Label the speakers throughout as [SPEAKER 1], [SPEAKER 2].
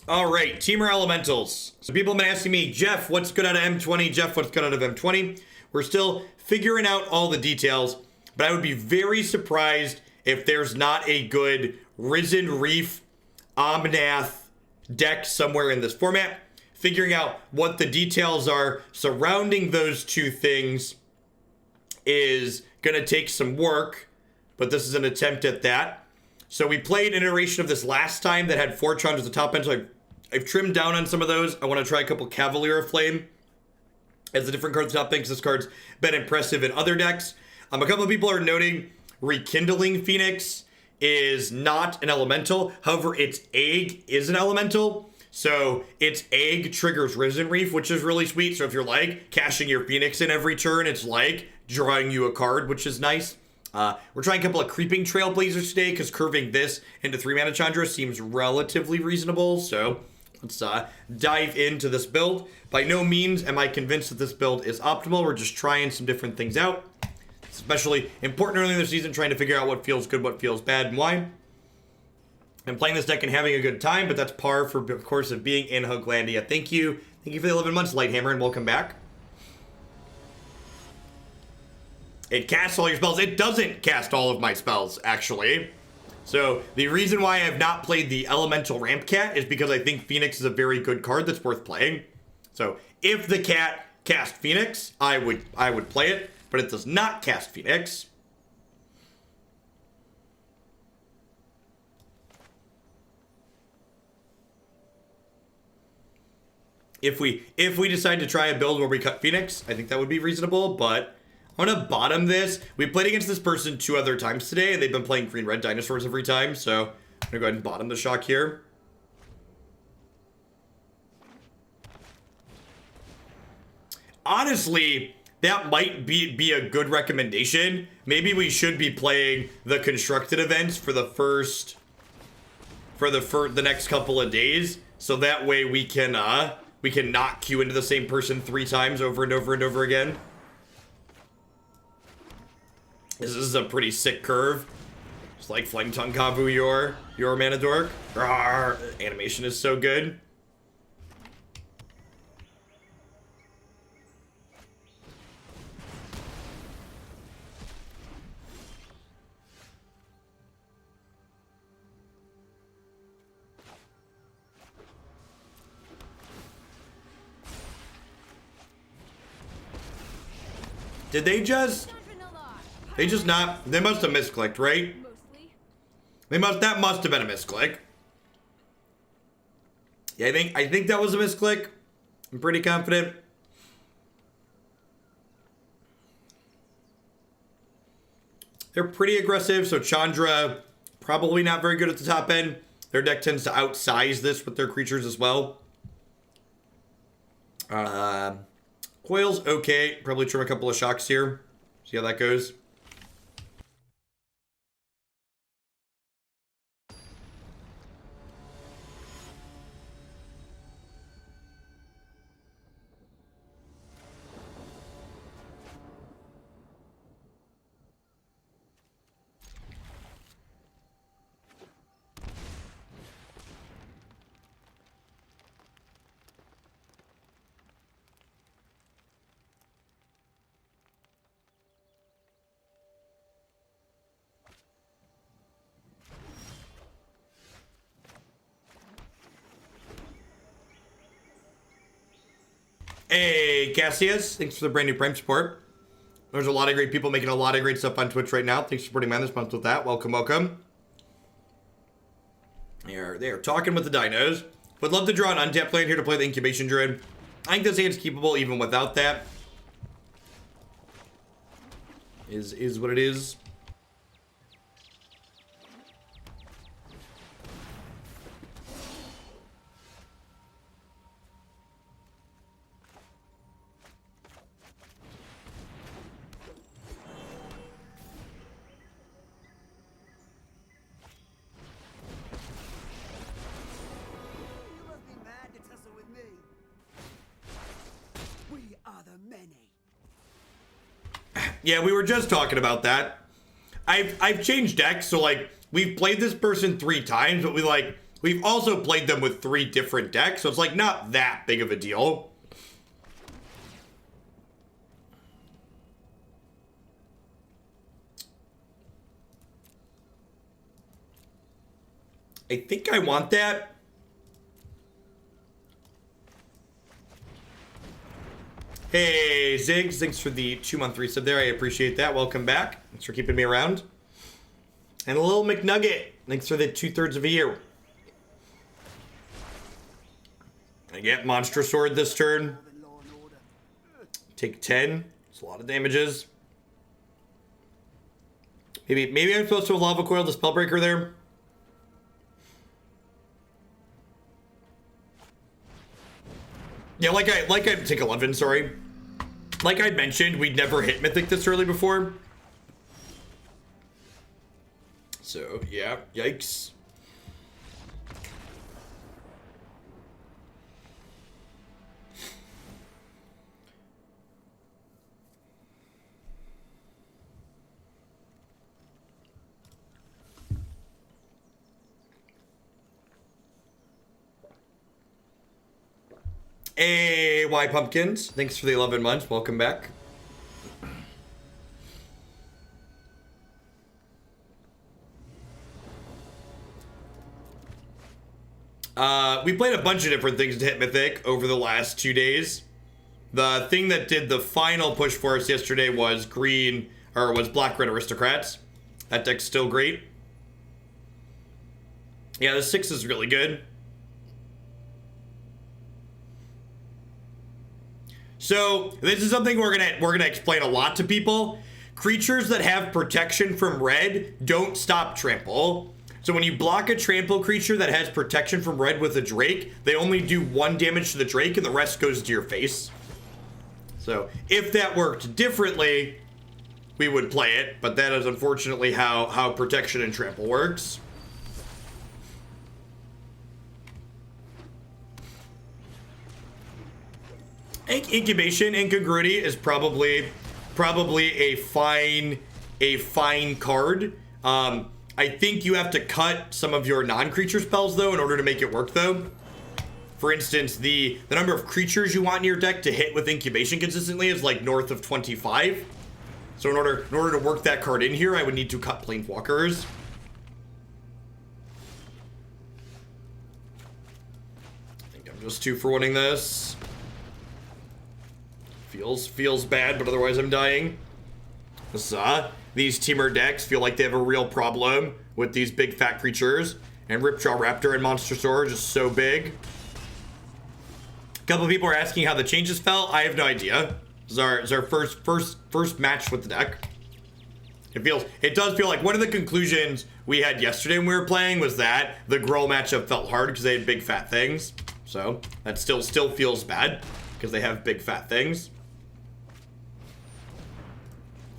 [SPEAKER 1] All right, Temur Elementals. So people have been asking me, Jeff, what's good out of M20? Jeff, what's good out of M20? We're still figuring out all the details, but I would be very surprised if there's not a good Risen Reef Omnath deck somewhere in this format. Figuring out what the details are surrounding those two things is gonna take some work, but this is an attempt at that. So we played an iteration of this last time that had 4 Chandras at the top end, so I've trimmed down on some of those. I want to try a couple Cavalier of Flame as a different card at the top end, because this card's been impressive in other decks. A couple of people are noting Rekindling Phoenix is not an elemental. However, its egg is an elemental. So its egg triggers Risen Reef, which is really sweet. So if you're like cashing your Phoenix in every turn, it's like drawing you a card, which is nice. We're trying a couple of Creeping Trailblazers today, because curving this into 3-mana Chandra seems relatively reasonable. So let's dive into this build. By no means am I convinced that this build is optimal. We're just trying some different things out. It's especially important early in the season, trying to figure out what feels good, what feels bad, and why. I'm playing this deck and having a good time, but that's par for, of course, of being in Hoglandia. Thank you. Thank you for the 11 months, Lighthammer, and welcome back. It casts all your spells. It doesn't cast all of my spells, actually. So the reason why I have not played the Elemental Ramp Cat is because I think Phoenix is a very good card that's worth playing. So if the cat cast Phoenix, I would play it, but it does not cast Phoenix. If we decide to try a build where we cut Phoenix, I think that would be reasonable, but I'm gonna bottom this. We played against this person 2 other times today, and they've been playing green-red dinosaurs every time, so I'm gonna go ahead and bottom the shock here. Honestly, that might be a good recommendation. Maybe we should be playing the constructed events for the next couple of days, so that way we can not queue into the same person 3 times over and over and over again. This is a pretty sick curve. Just like Flame Tongue Kavu your mana dork. Rawr, animation is so good. Did they just... They must have misclicked, right? That must have been a misclick. Yeah, I think that was a misclick. I'm pretty confident. They're pretty aggressive, so Chandra probably not very good at the top end. Their deck tends to outsize this with their creatures as well. Coil's okay. Probably trim a couple of shocks here. See how that goes. Hey, Cassius, thanks for the brand new Prime support. There's a lot of great people making a lot of great stuff on Twitch right now. Thanks for supporting me this month with that. Welcome, welcome. They're talking with the dinos. Would love to draw an untapped land here to play the Incubation Druid. I think this hand's keepable even without that. Is what it is. Yeah, we were just talking about that. I've changed decks, so like we've played this person 3 times, but We've also played them with 3 different decks, so it's like not that big of a deal. I think I want that. Hey, Ziggs, thanks for the 2-month resub there. I appreciate that. Welcome back. Thanks for keeping me around. And a little McNugget, thanks for the 2/3 of a year. I get Monster Sword this turn. Take 10. It's a lot of damages. Maybe I'm supposed to Lava Coil the Spellbreaker there. Yeah, like I take 11, sorry. Like I mentioned, we'd never hit Mythic this early before. So, yeah, yikes. Hey, Y Pumpkins. Thanks for the 11 months. Welcome back. We played a bunch of different things to hit Mythic over the last 2 days. The thing that did the final push for us yesterday was Black-Red Aristocrats. That deck's still great. Yeah, the 6 is really good. So this is something we're gonna explain a lot to people. Creatures that have protection from red don't stop trample. So when you block a trample creature that has protection from red with a Drake, they only do 1 damage to the Drake and the rest goes to your face. So if that worked differently, we would play it, but that is unfortunately how protection and trample works. Incubation Incongruity is probably a fine card. I think you have to cut some of your non-creature spells though in order to make it work though. For instance, the number of creatures you want in your deck to hit with Incubation consistently is like north of 25. So in order to work that card in here, I would need to cut Planeswalkers. I think I'm just 2 for winning this. Feels bad, but otherwise I'm dying. These Temur decks feel like they have a real problem with these big fat creatures. And Ripjaw Raptor and Monster Sword are just so big. A couple of people are asking how the changes felt. I have no idea. This is our first match with the deck. It does feel like one of the conclusions we had yesterday when we were playing was that the Gruul matchup felt hard because they had big fat things. So that still feels bad because they have big fat things.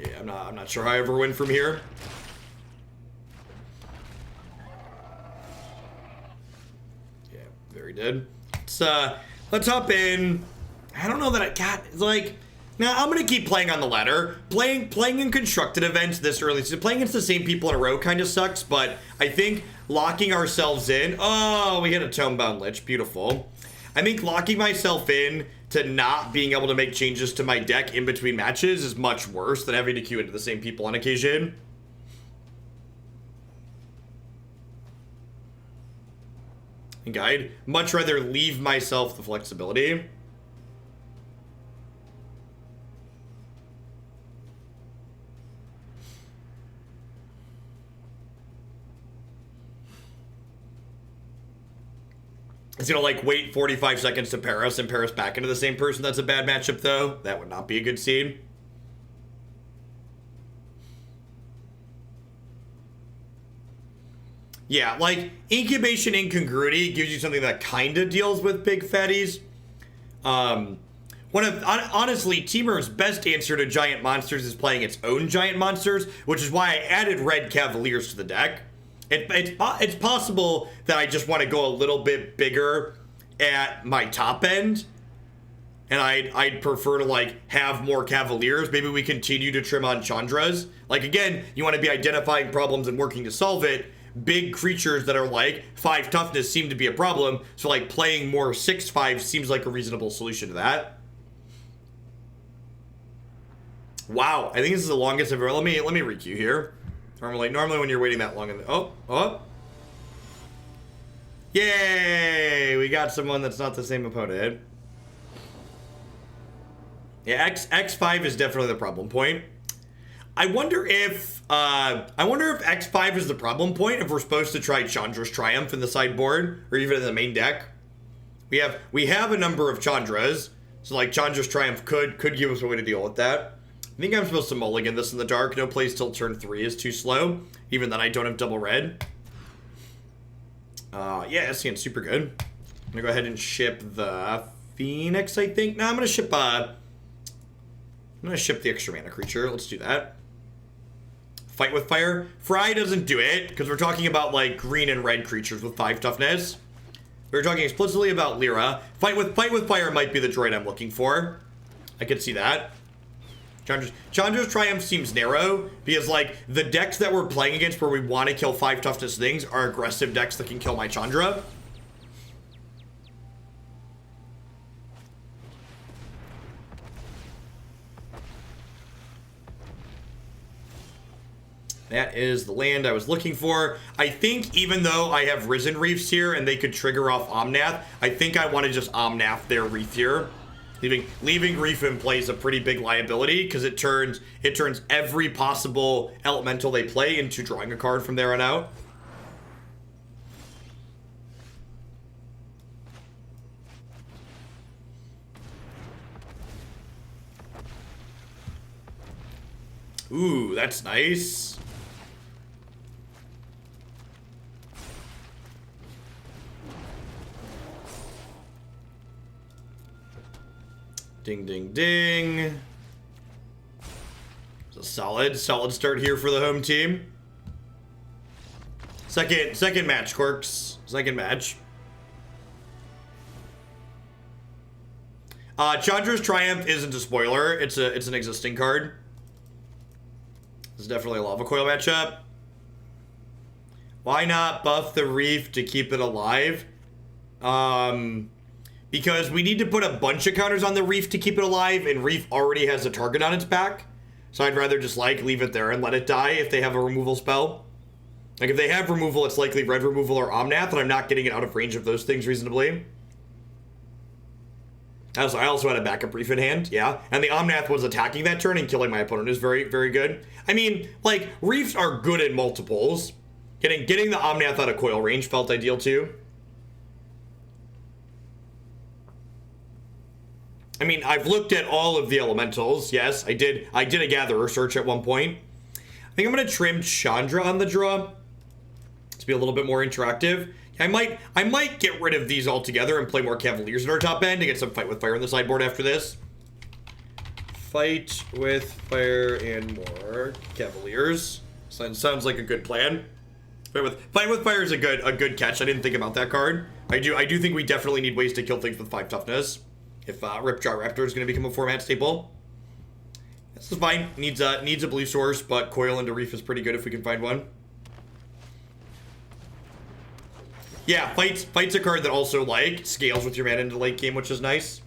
[SPEAKER 1] Yeah, I'm not sure how I ever win from here. Yeah, very dead. Let's hop in. I don't know that I got like. Now I'm gonna keep playing on the ladder. Playing in constructed events this early. So playing against the same people in a row kind of sucks. But I think locking ourselves in. Oh, we hit a Tomebound Lich. Beautiful. I think locking myself in to not being able to make changes to my deck in between matches is much worse than having to queue into the same people on occasion. I think I'd much rather leave myself the flexibility. It's gonna like wait 45 seconds to pair us and pair us back into the same person. That's a bad matchup though. That would not be a good scene. Yeah, like Incubation Incongruity gives you something that kind of deals with big fatties. Honestly, Temur's best answer to giant monsters is playing its own giant monsters, which is why I added red Cavaliers to the deck. It's possible that I just want to go a little bit bigger at my top end, and I'd prefer to like have more Cavaliers. Maybe we continue to trim on Chandras. Like again, you want to be identifying problems and working to solve it. big creatures that are like 5 toughness seem to be a problem. So like playing more 6/5 seems like a reasonable solution to that. Wow, I think this is the longest I've ever. Let me requeue here. Normally when you're waiting that long, oh, yay! We got someone that's not the same opponent. Yeah, X5 is definitely the problem point. I wonder if X5 is the problem point if we're supposed to try Chandra's Triumph in the sideboard or even in the main deck. We have a number of Chandras, so like Chandra's Triumph could give us a way to deal with that. I think I'm supposed to mulligan this in the dark. No plays till turn 3 is too slow. Even then, I don't have double red. Yeah, SCN's super good. I'm gonna go ahead and ship the Phoenix, I think. No, I'm gonna ship the extra mana creature. Let's do that. Fight with Fire. Fry doesn't do it, because we're talking about, like, green and red creatures with 5 toughness. We're talking explicitly about Lyra. Fight with Fire might be the droid I'm looking for. I could see that. Chandra's Triumph seems narrow, because, like, the decks that we're playing against where we want to kill 5 toughness things are aggressive decks that can kill my Chandra. That is the land I was looking for. I think even though I have Risen Reefs here and they could trigger off Omnath, I think I want to just Omnath their Reef here. Leaving Reef in play is a pretty big liability because it turns every possible elemental they play into drawing a card from there on out. Ooh, that's nice. Ding, ding, ding. It's a solid start here for the home team. Second match, Quirks. Second match. Chandra's Triumph isn't a spoiler. It's an existing card. It's definitely a Lava Coil matchup. Why not buff the Reef to keep it alive? Because we need to put a bunch of counters on the Reef to keep it alive, and Reef already has a target on its back. So I'd rather just, like, leave it there and let it die if they have a removal spell. Like, if they have removal, it's likely red removal or Omnath, and I'm not getting it out of range of those things reasonably. I also had a backup Reef in hand, yeah. And the Omnath was attacking that turn and killing my opponent is very, very good. I mean, like, Reefs are good in multiples. Getting the Omnath out of coil range felt ideal, too. I mean, I've looked at all of the elementals. Yes, I did a gatherer search at one point. I think I'm going to trim Chandra on the draw to be a little bit more interactive. I might get rid of these altogether and play more Cavaliers in our top end to get some Fight with Fire on the sideboard after this. Fight with Fire and more Cavaliers. Sounds like a good plan. Fight with Fire is a good catch. I didn't think about that card. I do think we definitely need ways to kill things with 5 toughness. If Ripjaw Raptor is going to become a format staple. This is fine. Needs a blue source, but Coil into Reef is pretty good if we can find one. Yeah, Fight's a card that also, like, scales with your mana into late game, which is nice.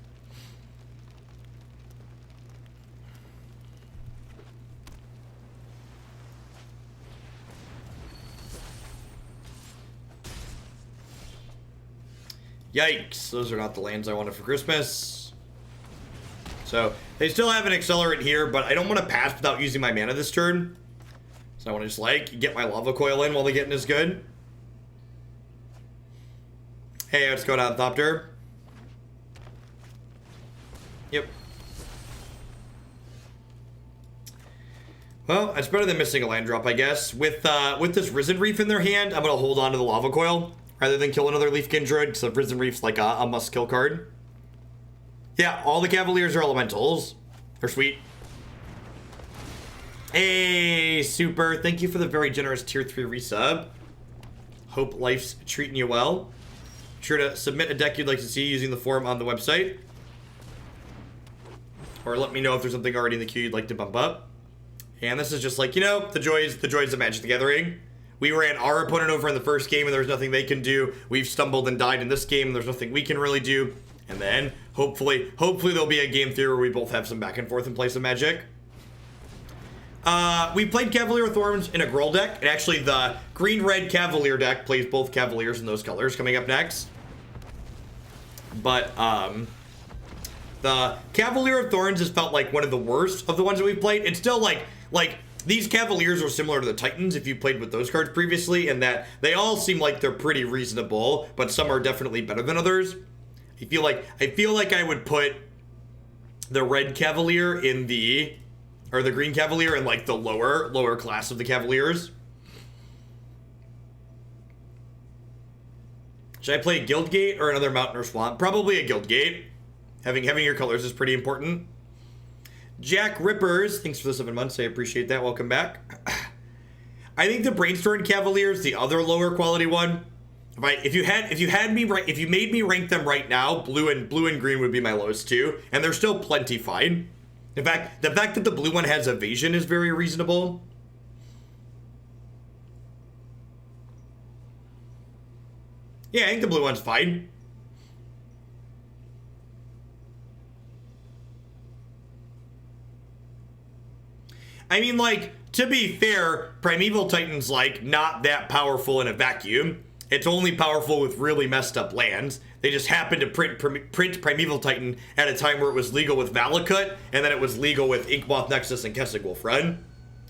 [SPEAKER 1] Yikes, those are not the lands I wanted for Christmas. So, they still have an accelerant here, but I don't want to pass without using my mana this turn. So I want to just, like, get my Lava Coil in while the getting is good. Hey, what's going on, Thopter? Yep. Well, it's better than missing a land drop, I guess. With this Risen Reef in their hand, I'm going to hold on to the Lava Coil rather than kill another Leafkin Druid, because Risen Reef's like a must-kill card. Yeah, all the Cavaliers are elementals. They're sweet. Hey, super. Thank you for the very generous tier 3 resub. Hope life's treating you well. Be sure to submit a deck you'd like to see using the form on the website. Or let me know if there's something already in the queue you'd like to bump up. And this is just like, you know, the joys of Magic the Gathering. we ran our opponent over in the first game and there's nothing they can do. We've stumbled and died in this game and there's nothing we can really do. And then hopefully there'll be a game through where we both have some back and forth and play some Magic. We played Cavalier of Thorns in a Gruul deck, and actually the green-red Cavalier deck plays both Cavaliers in those colors coming up next. But, the Cavalier of Thorns has felt like one of the worst of the ones that we've played. It's still like these Cavaliers are similar to the Titans if you played with those cards previously, and that they all seem like they're pretty reasonable, but some are definitely better than others. I feel like I would put the red Cavalier in the green Cavalier in like the lower class of the Cavaliers. Should I play a Guildgate or another Mountain or Swamp? Probably a Guildgate. Having your colors is pretty important. Jack Rippers, thanks for the 7 months. I appreciate that. Welcome back. I think the Brainstorm Cavalier is the other lower quality one. If you made me rank them right now, blue and green would be my lowest two, and they're still plenty fine. In fact, the fact that the blue one has evasion is very reasonable. Yeah, I think the blue one's fine. I mean, like, to be fair, Primeval Titan's, like, not that powerful in a vacuum. It's only powerful with really messed up lands. They just happened to print Primeval Titan at a time where it was legal with Valakut, and then it was legal with Inkmoth Nexus and Kessig Wolf Run.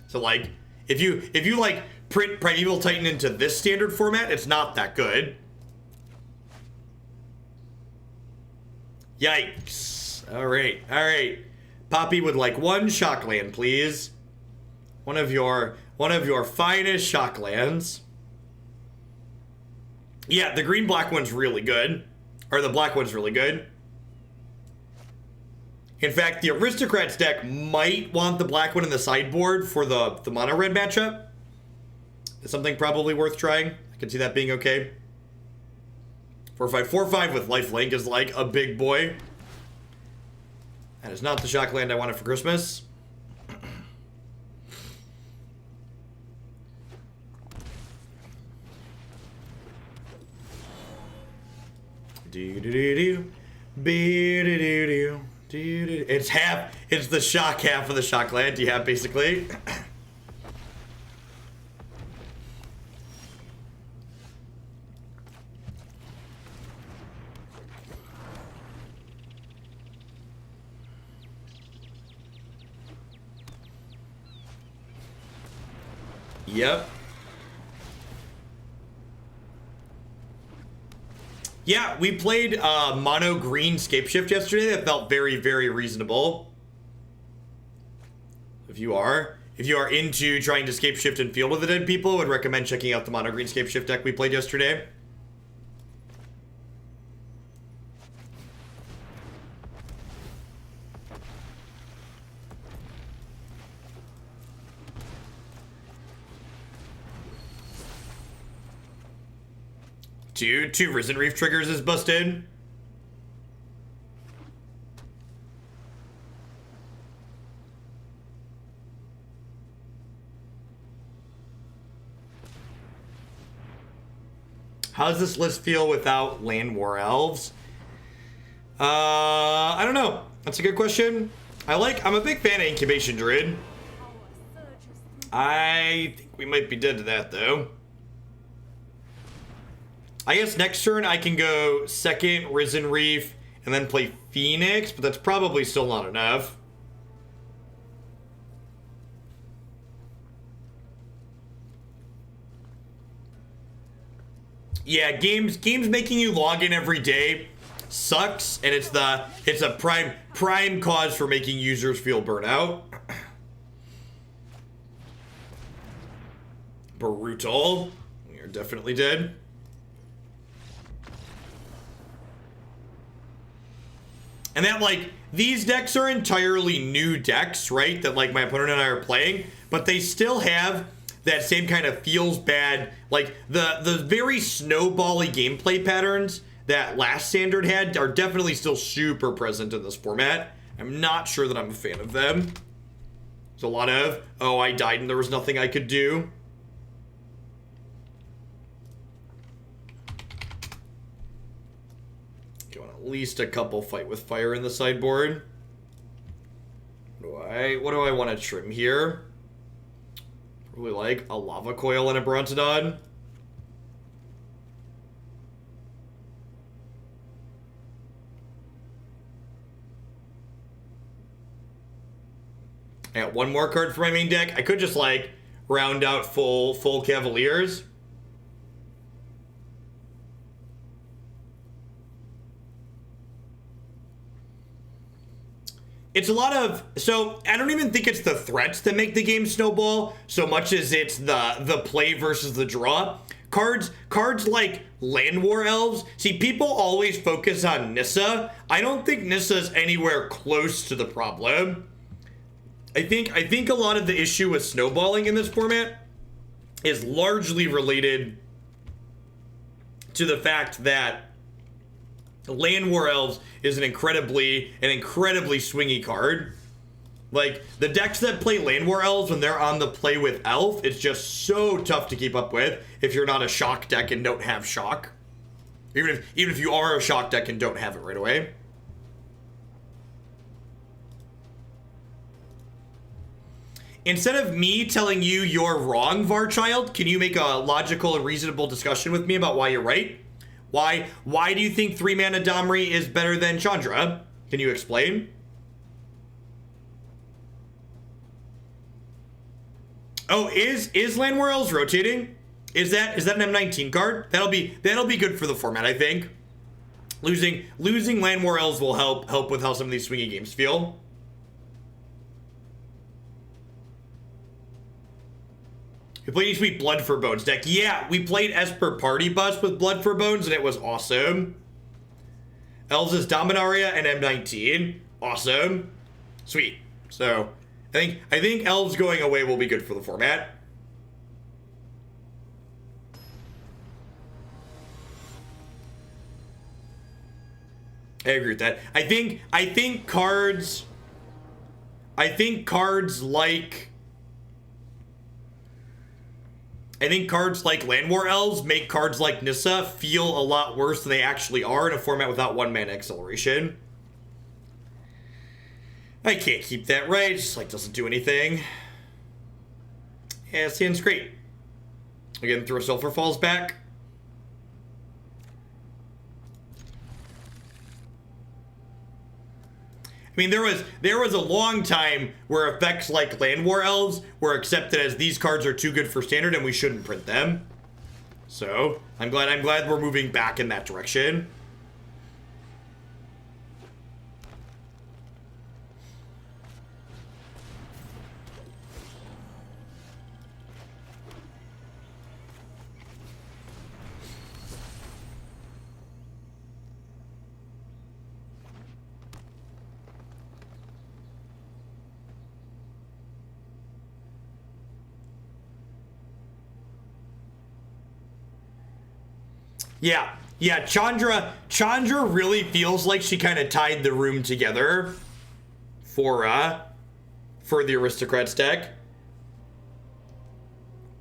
[SPEAKER 1] So, like, if you like, print Primeval Titan into this standard format, it's not that good. Yikes. Alright. Poppy would like one Shockland, please. One of your finest Shocklands. Yeah, the green-black one's really good. Or the black one's really good. In fact, the Aristocrats deck might want the black one in the sideboard for the mono-red matchup. It's something probably worth trying. I can see that being okay. 4/5, 4/5 with lifelink is like a big boy. That is not the Shockland I wanted for Christmas. It's the shock half of the Shockland you have, basically. Yep. Yeah, we played mono green Scapeshift yesterday. That felt very, very reasonable. If you are into trying to Scapeshift and Field with the Dead people, I would recommend checking out the mono green Scapeshift deck we played yesterday. Two Risen Reef triggers is busted. How does this list feel without Land War Elves? I don't know. That's a good question. I'm a big fan of Incubation Druid. I think we might be dead to that, though. I guess next turn I can go second Risen Reef and then play Phoenix, but that's probably still not enough. Yeah, games making you log in every day sucks, and it's a prime cause for making users feel burnout. Brutal. You're definitely dead. And that, like, these decks are entirely new decks, right? That, like, my opponent and I are playing, but they still have that same kind of feels bad, like, the very snowbally gameplay patterns that last standard had are definitely still super present in this format. I'm not sure that I'm a fan of them. There's a lot of, oh, I died and there was nothing I could do. want at least a couple fight with fire in the sideboard. What do I want to trim here? Really like a Lava Coil and a Brontodon. I got one more card for my main deck. I could just like round out full Cavaliers. It's a lot of, so I don't even think it's the threats that make the game snowball so much as it's the play versus the draw. Cards like Land War Elves. See, people always focus on Nissa. I don't think Nissa's anywhere close to the problem. I think a lot of the issue with snowballing in this format is largely related to the fact that Land War Elves is an incredibly swingy card. Like, the decks that play Land War Elves when they're on the play with Elf, it's just so tough to keep up with if you're not a shock deck and don't have shock. Even if you are a shock deck and don't have it right away. Instead of me telling you you're wrong, Varchild, can you make a logical and reasonable discussion with me about why you're right? Why do you think 3-mana Domri is better than Chandra? Can you explain? Oh, is Land War Elves rotating? Is that an M19 card? That'll be good for the format, I think. Losing Land War Elves will help with how some of these swingy games feel. We played Sweet Blood for Bones deck. Yeah, we played Esper Party Bus with Blood for Bones, and it was awesome. Elves is Dominaria and M19. Awesome. Sweet. So, I think Elves going away will be good for the format. I agree with that. I think cards like Land War Elves make cards like Nissa feel a lot worse than they actually are in a format without 1-mana acceleration. I can't keep that right. It just like doesn't do anything. Yeah, Sand's great. Again, throw Sulfur Falls back. I mean, there was a long time where effects like Land War Elves were accepted as these cards are too good for standard and we shouldn't print them. So I'm glad we're moving back in that direction. Yeah, Chandra really feels like she kind of tied the room together for the Aristocrats deck.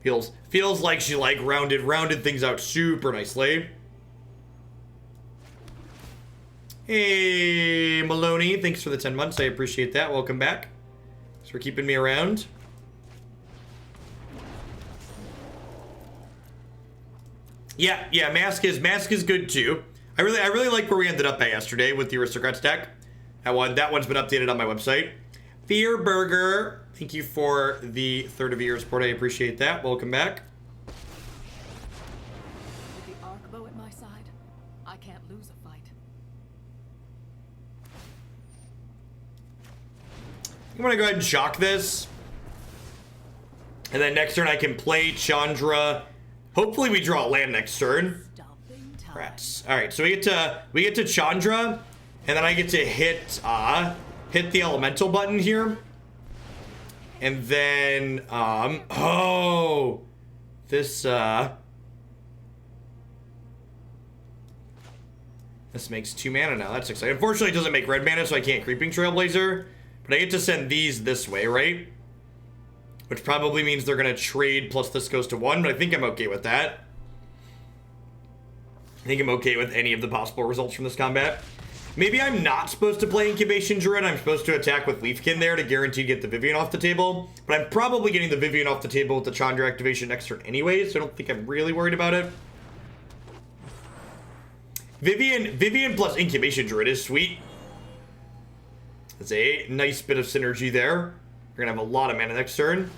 [SPEAKER 1] Feels like she like rounded things out super nicely. Hey, Maloney, thanks for the 10 months. I appreciate that. Welcome back. Thanks for keeping me around. Yeah, Mask is good too. I really like where we ended up at yesterday with the Aristocrats deck. That one's been updated on my website. Fear Burger, thank you for the third of your support. I appreciate that. Welcome back.
[SPEAKER 2] With the Arcbow at my side, I can't lose a fight.
[SPEAKER 1] I'm gonna go ahead and shock this, and then next turn I can play Chandra. Hopefully we draw a land next turn. Rats. All right, so we get to Chandra, and then I get to hit the elemental button here, and then this makes 2 mana now. That's exciting. Unfortunately, it doesn't make red mana, so I can't Creeping Trailblazer, but I get to send these this way, right? Which probably means they're going to trade plus this goes to 1, but I think I'm okay with that. I think I'm okay with any of the possible results from this combat. Maybe I'm not supposed to play Incubation Druid. I'm supposed to attack with Leafkin there to guarantee get the Vivian off the table. But I'm probably getting the Vivian off the table with the Chandra activation next turn anyway, so I don't think I'm really worried about it. Vivian plus Incubation Druid is sweet. That's a nice bit of synergy there. We're gonna have a lot of mana next turn.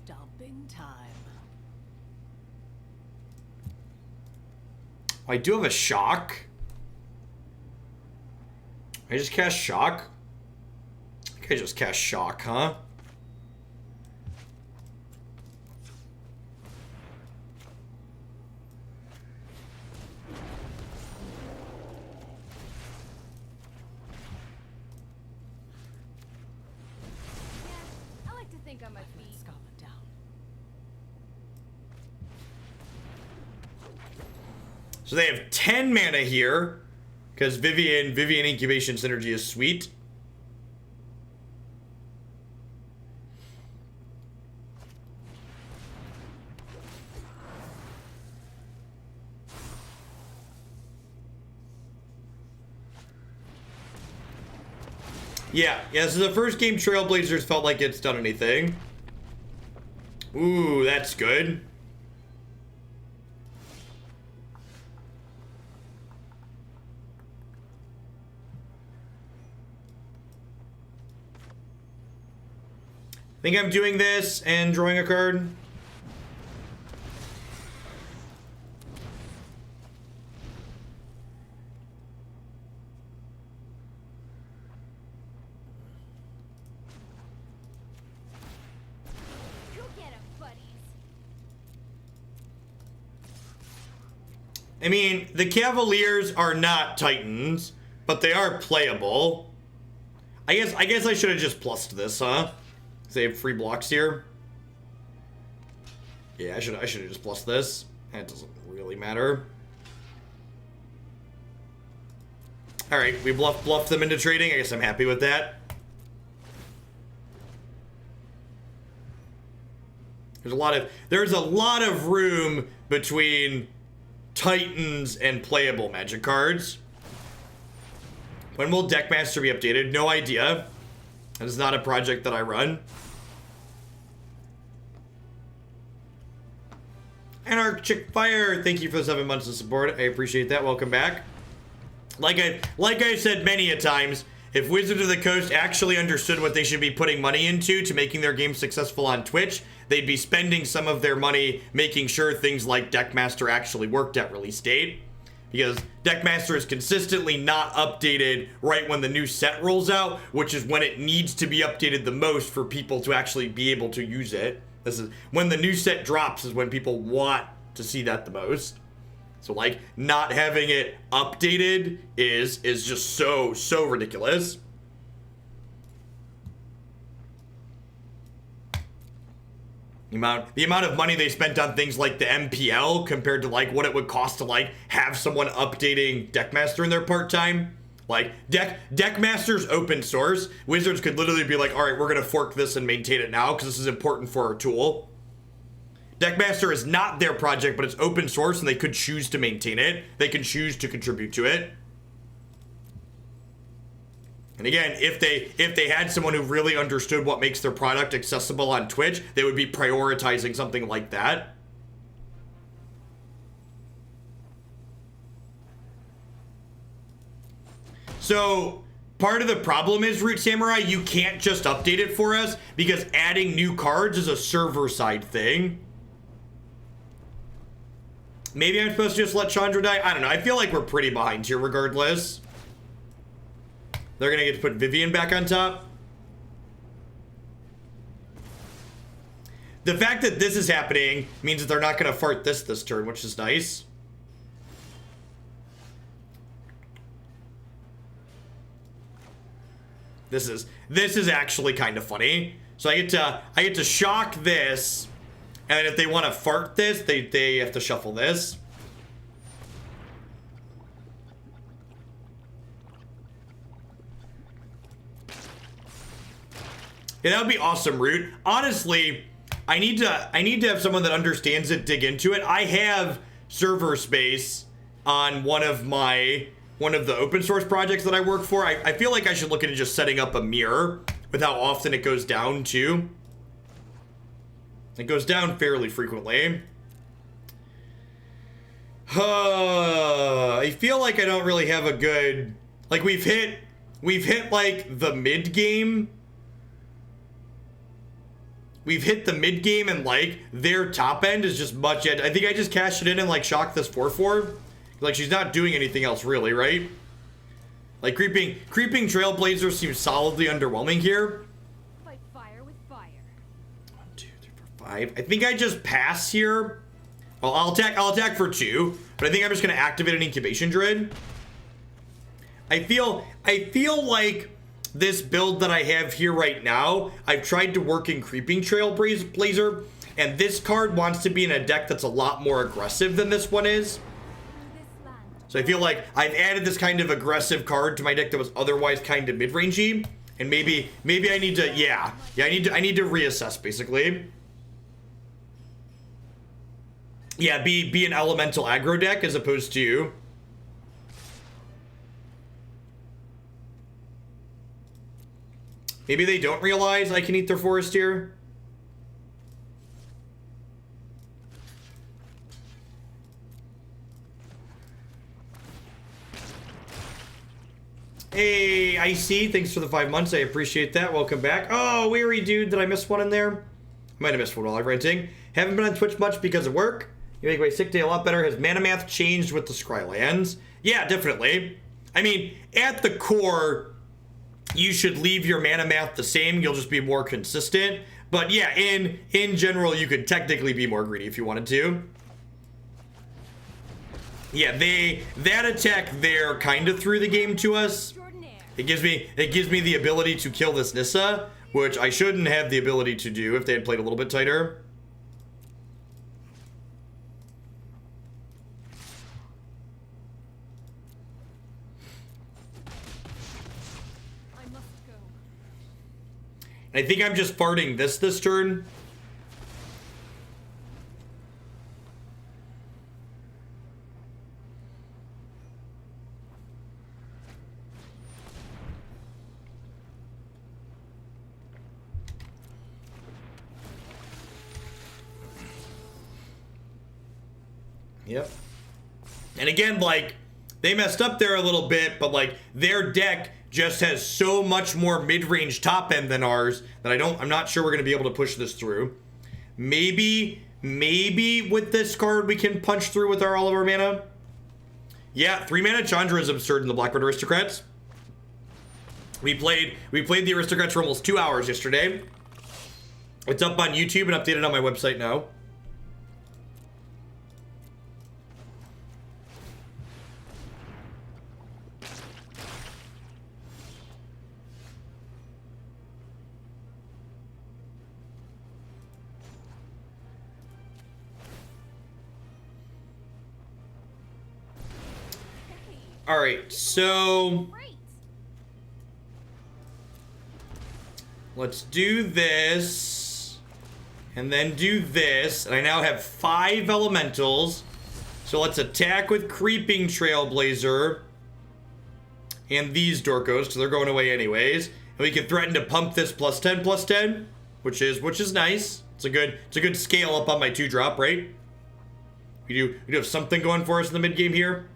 [SPEAKER 2] Stomping time.
[SPEAKER 1] I do have a shock. I just cast shock. I think I just cast shock, huh?
[SPEAKER 2] I like to think on my feet. Calm it down.
[SPEAKER 1] So they have 10 mana here, because Vivian Incubation Synergy is sweet. Yeah, so the first game Trailblazers felt like it's done anything. Ooh, that's good. I think I'm doing this and drawing a card.
[SPEAKER 2] Go get 'em, buddies.
[SPEAKER 1] I mean, the Cavaliers are not Titans, but they are playable. I guess I should have just plussed this, huh? They have free blocks here. Yeah, I should have just plussed this. That doesn't really matter. All right, we bluffed them into trading. I guess I'm happy with that. There's a lot of room between Titans and playable Magic cards. When will Deckmaster be updated? No idea. That is not a project that I run. Anarch Chick Fire, thank you for the 7 months of support. I appreciate that. Welcome back. Like I said many a times, if Wizards of the Coast actually understood what they should be putting money into to making their game successful on Twitch, they'd be spending some of their money making sure things like Deckmaster actually worked at release date. Because Deckmaster is consistently not updated right when the new set rolls out, which is when it needs to be updated the most for people to actually be able to use it. This is when the new set drops is when people want to see that the most. So like not having it updated is just so ridiculous. The amount of money they spent on things like the MPL compared to like what it would cost to like have someone updating Deckmaster in their part-time. Like Deckmaster's open source. Wizards could literally be like, all right, we're gonna fork this and maintain it now because this is important for our tool. Deckmaster is not their project, but it's open source and they could choose to maintain it. They can choose to contribute to it. And again, if they had someone who really understood what makes their product accessible on Twitch, they would be prioritizing something like that. So part of the problem is, Root Samurai, you can't just update it for us because adding new cards is a server-side thing. Maybe I'm supposed to just let Chandra die? I don't know. I feel like we're pretty behind here regardless. They're going to get to put Vivian back on top. The fact that this is happening means that they're not going to fart this turn, which is nice. This is actually kind of funny. So I get to shock this, and then if they want to fart this, they have to shuffle this. Yeah, that would be awesome, Root. Honestly, I need to have someone that understands it dig into it. I have server space on one of the open source projects that I work for. I feel like I should look into just setting up a mirror with how often it goes down too. It goes down fairly frequently. I feel like I don't really have a good, like we've hit like the mid game. We've hit the mid game and like their top end is just much. I think I just cashed it in and like shocked this 4/4. Like she's not doing anything else really, right? Like Creeping Trailblazer seems solidly underwhelming here.
[SPEAKER 2] Fight fire with fire.
[SPEAKER 1] 1, 2, 3, 4, 5. I think I just pass here. Well, I'll attack for 2, but I think I'm just gonna activate an incubation druid. I feel like this build that I have here right now, I've tried to work in Creeping Trailblazer, and this card wants to be in a deck that's a lot more aggressive than this one is. So I feel like I've added this kind of aggressive card to my deck that was otherwise kind of mid-rangey, and maybe I need to, I need to reassess basically. Yeah, be an elemental aggro deck as opposed to. Maybe they don't realize I can eat their forest here. Hey, Icy, thanks for the 5 months. I appreciate that. Welcome back. Oh, weary dude, did I miss one in there? Might have missed one while I'm renting. Haven't been on Twitch much because of work. You make my sick day a lot better. Has mana math changed with the Scrylands? Yeah, definitely. I mean, at the core, you should leave your mana math the same. You'll just be more consistent. But yeah, in general, you could technically be more greedy if you wanted to. Yeah, that attack there kind of threw the game to us. It gives me the ability to kill this Nissa, which I shouldn't have the ability to do if they had played a little bit tighter. I think I'm just farting this turn. Yep. And again, like, they messed up there a little bit, but like their deck just has so much more mid-range top end than ours that I'm not sure we're gonna be able to push this through. Maybe with this card we can punch through with all of our mana. Yeah, 3 mana Chandra is absurd in the Blackbird Aristocrats. We played the Aristocrats for almost 2 hours yesterday. It's up on YouTube and updated on my website now. All right, so let's do this and then do this. And I now have 5 elementals. So let's attack with Creeping Trailblazer and these Dorkos, so they're going away anyways. And we can threaten to pump this +10/+10, which is nice. It's a good scale up on my 2-drop, right? We do have something going for us in the mid game here.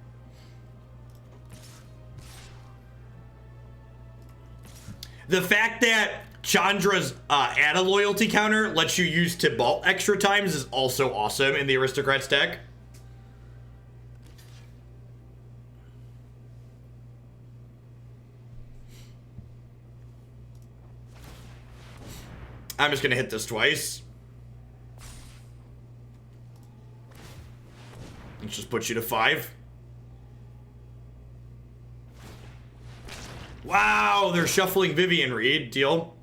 [SPEAKER 1] The fact that Chandra's add a loyalty counter lets you use Tibalt extra times is also awesome in the Aristocrats deck. I'm just gonna hit this twice. Let's just put you to 5. Wow, they're shuffling Vivian Reed. Deal.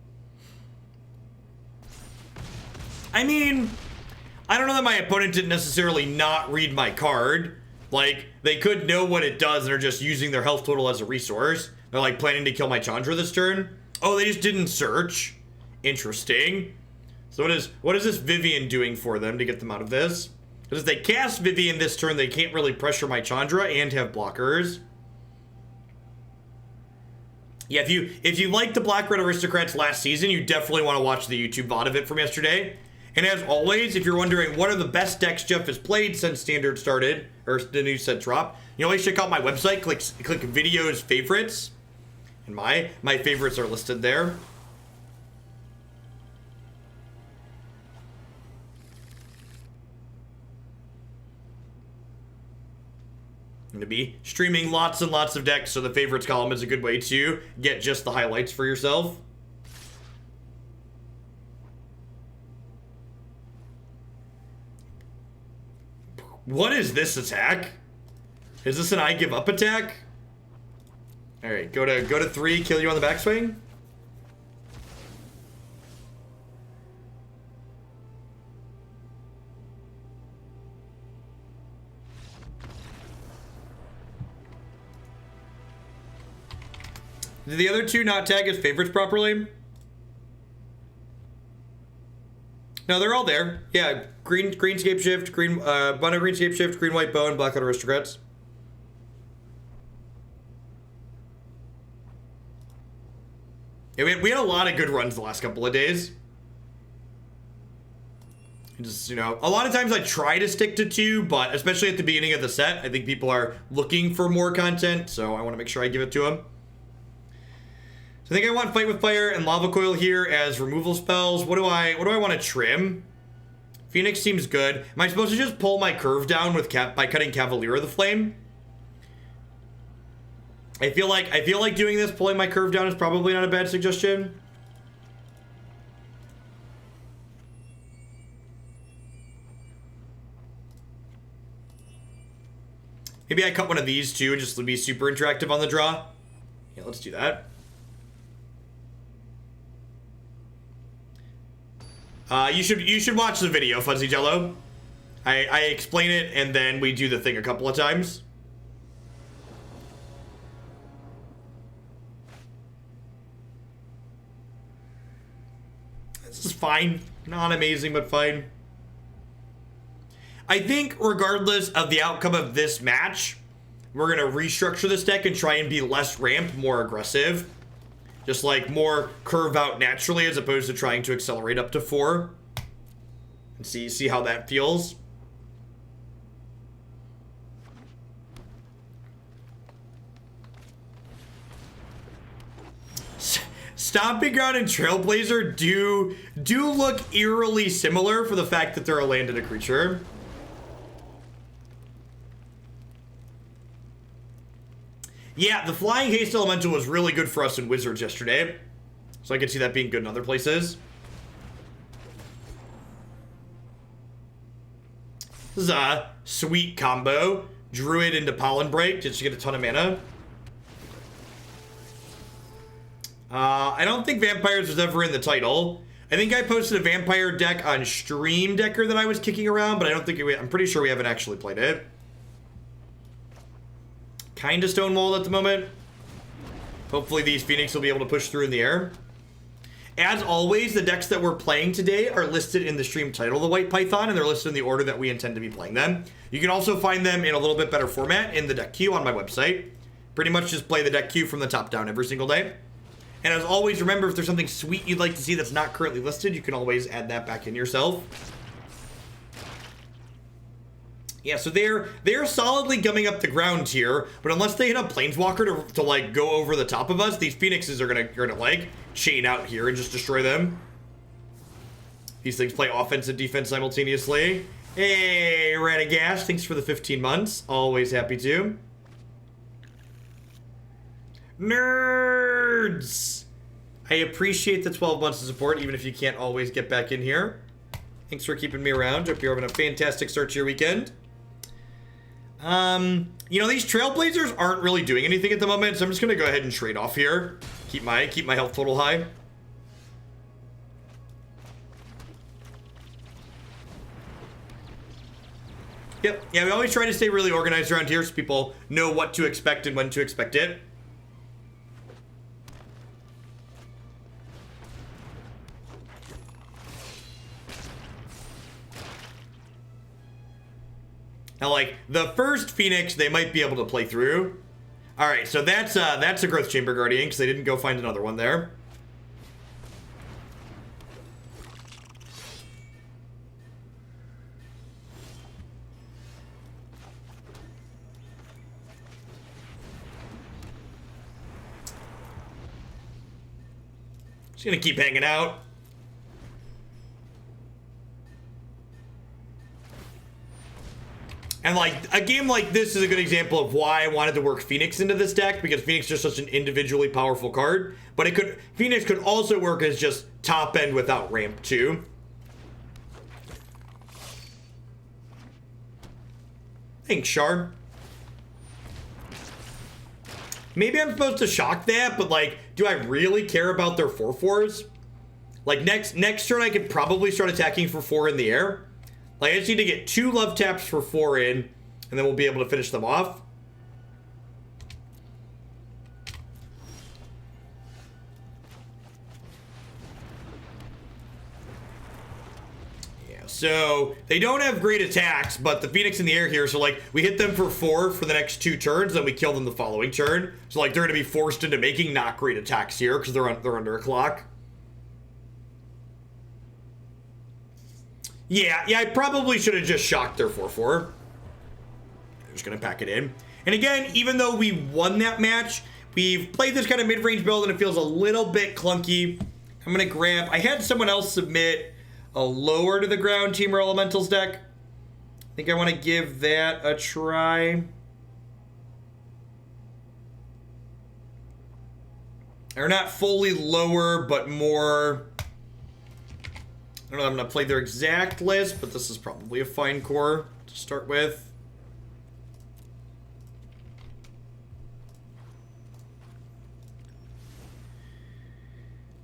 [SPEAKER 1] I mean, I don't know that my opponent didn't necessarily not read my card. Like, they could know what it does and are just using their health total as a resource. They're like planning to kill my Chandra this turn. Oh, they just didn't search. Interesting. So what is this Vivian doing for them to get them out of this? Because if they cast Vivian this turn, they can't really pressure my Chandra and have blockers. Yeah, if you liked the Black Red Aristocrats last season, you definitely want to watch the YouTube VOD of it from yesterday. And as always, if you're wondering what are the best decks Jeff has played since Standard started, or the new set drop, you always check out my website, click videos favorites, and my favorites are listed there. I'm going to be streaming lots and lots of decks, so the favorites column is a good way to get just the highlights for yourself. What is this attack? Is this an I give up attack? Alright, go to 3, kill you on the backswing. Did the other two not tag as favorites properly? No, they're all there. Yeah, Greenscape Shift, Mono Greenscape Shift, Green White Bow, and Black Red Aristocrats. Yeah, we had a lot of good runs the last couple of days. Just, you know, a lot of times I try to stick to 2, but especially at the beginning of the set, I think people are looking for more content, so I want to make sure I give it to them. So I think I want Fight with Fire and Lava Coil here as removal spells. What do I want to trim? Phoenix seems good. Am I supposed to just pull my curve down with by cutting Cavalier of the Flame? I feel like doing this, pulling my curve down, is probably not a bad suggestion. Maybe I cut one of these too, just to be super interactive on the draw. Yeah, let's do that. You should watch the video, Fuzzy Jello. I explain it and then we do the thing a couple of times. This is fine. Not amazing, but fine. I think regardless of the outcome of this match, we're going to restructure this deck and try and be less ramp, more aggressive. Just like more curve out naturally as opposed to trying to accelerate up to 4. And see how that feels. Stomping Ground and Trailblazer do look eerily similar for the fact that they're a land and a creature. Yeah, the Flying Haste Elemental was really good for us in Wizards yesterday. So I could see that being good in other places. This is a sweet combo. Druid into Pollen Break just to get a ton of mana. I don't think Vampires was ever in the title. I think I posted a Vampire deck on Stream Decker that I was kicking around, but I don't think I'm pretty sure we haven't actually played it. Kind of stonewalled at the moment. Hopefully these Phoenix will be able to push through in the air. As always, the decks that we're playing today are listed in the stream title, the White Python, and they're listed in the order that we intend to be playing them. You can also find them in a little bit better format in the deck queue on my website. Pretty much just play the deck queue from the top down every single day. And as always, remember, if there's something sweet you'd like to see that's not currently listed, you can always add that back in yourself. Yeah, so they're solidly gumming up the ground here, but unless they hit a Planeswalker to like go over the top of us, these Phoenixes are gonna like chain out here and just destroy them. These things play offense and defense simultaneously. Hey, Radagash, thanks for the 15 months. Always happy to. Nerds! I appreciate the 12 months of support, even if you can't always get back in here. Thanks for keeping me around. Hope you're having a fantastic start to your weekend. You know, these Trailblazers aren't really doing anything at the moment, so I'm just gonna go ahead and trade off here. Keep my health total high. Yep, yeah, we always try to stay really organized around here so people know what to expect and when to expect it. Now, like, the first Phoenix, they might be able to play through. All right, so that's a Growth Chamber Guardian, because they didn't go find another one there. Just gonna keep hanging out. And like, a game like this is a good example of why I wanted to work Phoenix into this deck, because Phoenix is just such an individually powerful card. But Phoenix could also work as just top end without ramp too. Thanks, Shard. Maybe I'm supposed to shock that, but like, do I really care about their 4/4s? Like next turn I could probably start attacking for 4 in the air. Like, I just need to get 2 love taps for 4 in, and then we'll be able to finish them off. Yeah, so they don't have great attacks, but the Phoenix in the air here, so like, we hit them for 4 for the next 2 turns, then we kill them the following turn. So like, they're gonna be forced into making not great attacks here, because they're under a clock. Yeah, I probably should have just shocked their 4/4. I'm just gonna pack it in. And again, even though we won that match, we've played this kind of mid-range build and it feels a little bit clunky. I'm gonna grab, I had someone else submit a lower to the ground Temur Elementals deck. I think I want to give that a try. Or not fully lower, but more... I don't know, I'm going to play their exact list, but this is probably a fine core to start with.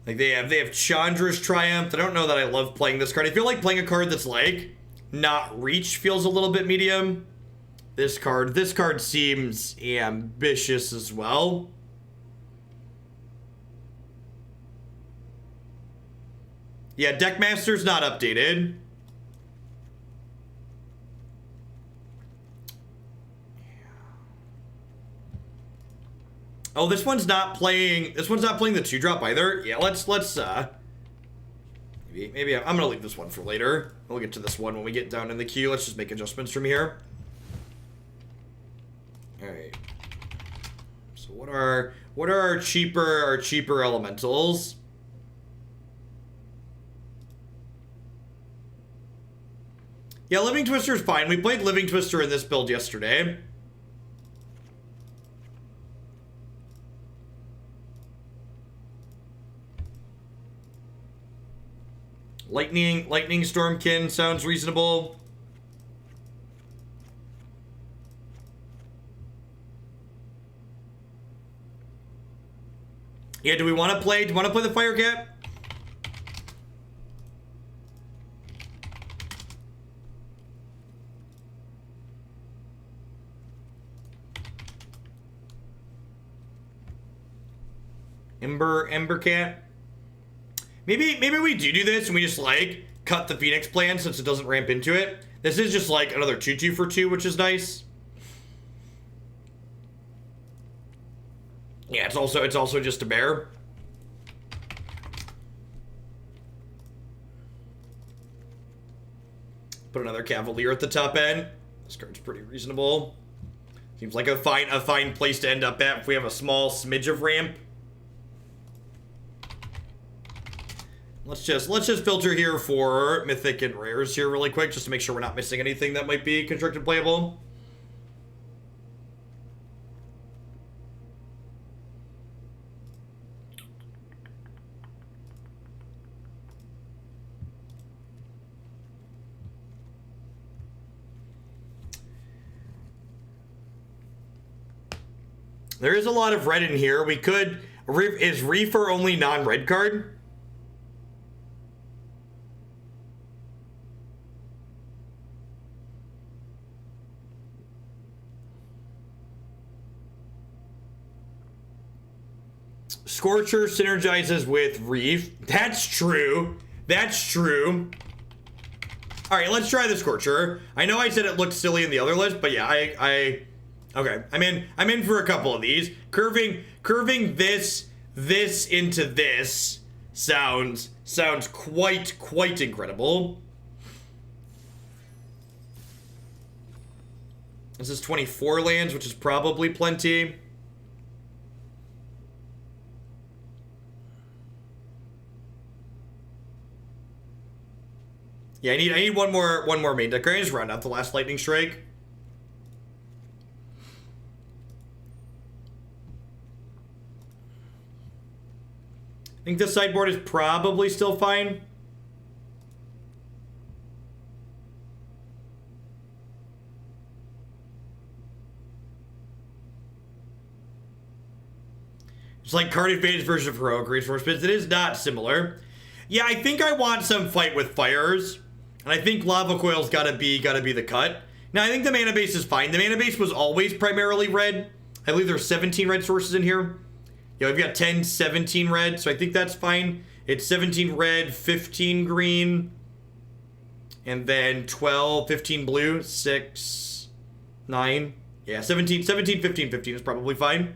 [SPEAKER 1] Like, they have Chandra's Triumph. I don't know that I love playing this card. I feel like playing a card that's like, not reach feels a little bit medium. This card seems ambitious as well. Yeah, Deckmaster's not updated. Oh, this one's not playing the 2-drop either. Yeah, let's maybe I'm gonna leave this one for later. We'll get to this one when we get down in the queue. Let's just make adjustments from here. All right. So what are our cheaper elementals? Yeah, Living Twister is fine. We played Living Twister in this build yesterday. Lightning Stormkin sounds reasonable. Yeah, do we want to play the Firecat? Embercat. Maybe we do this and we just like cut the Phoenix plan since it doesn't ramp into it. This is just like another 2/2 for 2, which is nice. Yeah, it's also just a bear. Put another Cavalier at the top end. This card's pretty reasonable. Seems like a fine place to end up at if we have a small smidge of ramp. Let's just filter here for mythic and rares here really quick, just to make sure we're not missing anything that might be constructed playable. There is a lot of red in here. We could... Is Reef our only non-red card? Scorcher synergizes with Reef. That's true. That's true. All right, let's try the Scorcher. I know I said it looked silly in the other list, but yeah, okay. I'm in for a couple of these. Curving this into this sounds quite incredible. This is 24 lands, which is probably plenty. Yeah, I need one more main deck. Can I just round out the last Lightning Strike? I think this sideboard is probably still fine. It's like card advantage version of Heroic Reinforcements. It is not similar. Yeah, I think I want some Fight with Fires. And I think Lava Coil's gotta be the cut. Now, I think the mana base is fine. The mana base was always primarily red. I believe there's 17 red sources in here. Yeah, we've got 10, 17 red, so I think that's fine. It's 17 red, 15 green, and then 12, 15 blue, 6, 9. Yeah, 17, 15 is probably fine.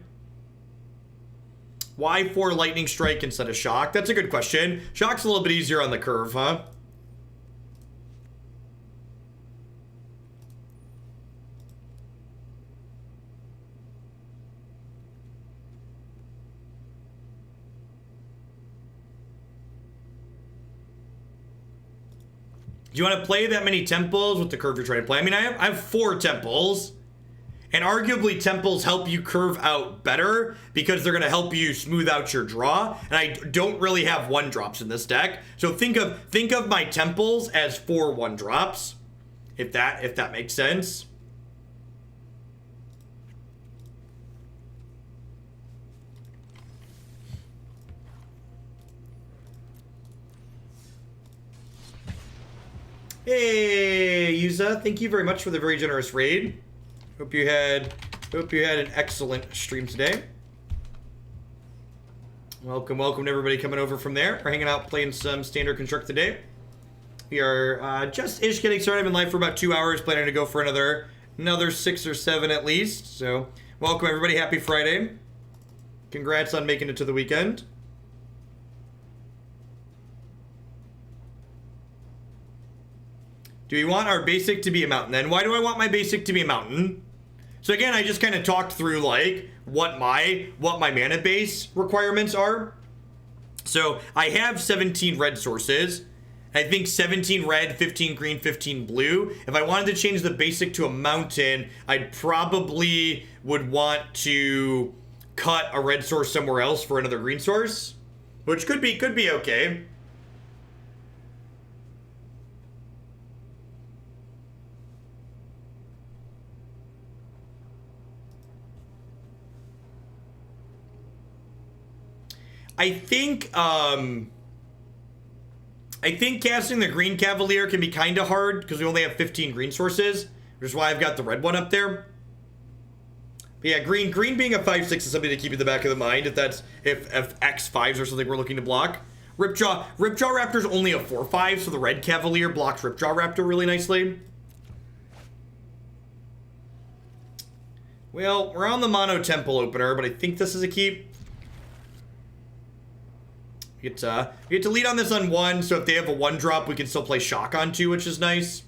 [SPEAKER 1] Why 4 Lightning Strike instead of Shock? That's a good question. Shock's a little bit easier on the curve, huh? Do you want to play that many temples with the curve you're trying to play? I mean, I have 4 temples. And arguably, temples help you curve out better because they're going to help you smooth out your draw. And I don't really have 1-drops in this deck. So think of my temples as 4 1-drops, if that makes sense. Hey, Yuza, thank you very much for the very generous raid. Hope you had an excellent stream today. Welcome to everybody coming over from there. We're hanging out playing some Standard Construct today. We are just-ish getting started. I've been live for about 2 hours, planning to go for another 6 or 7 at least. So welcome everybody. Happy Friday. Congrats on making it to the weekend. Do we want our basic to be a mountain then? Why do I want my basic to be a mountain? So again, I just kind of talked through like what my mana base requirements are. So I have 17 red sources. I think 17 red, 15 green, 15 blue. If I wanted to change the basic to a mountain, I'd probably would want to cut a red source somewhere else for another green source, which could be okay. I think casting the green Cavalier can be kind of hard because we only have 15 green sources, which is why I've got the red one up there. But yeah, green being a 5/6 is something to keep in the back of the mind if X5s or something we're looking to block. Ripjaw Raptor's only a 4/5, so the red Cavalier blocks Ripjaw Raptor really nicely. Well, we're on the mono temple opener, but I think this is a keep. We get to lead on this on 1, so if they have a 1-drop, we can still play Shock on 2, which is nice.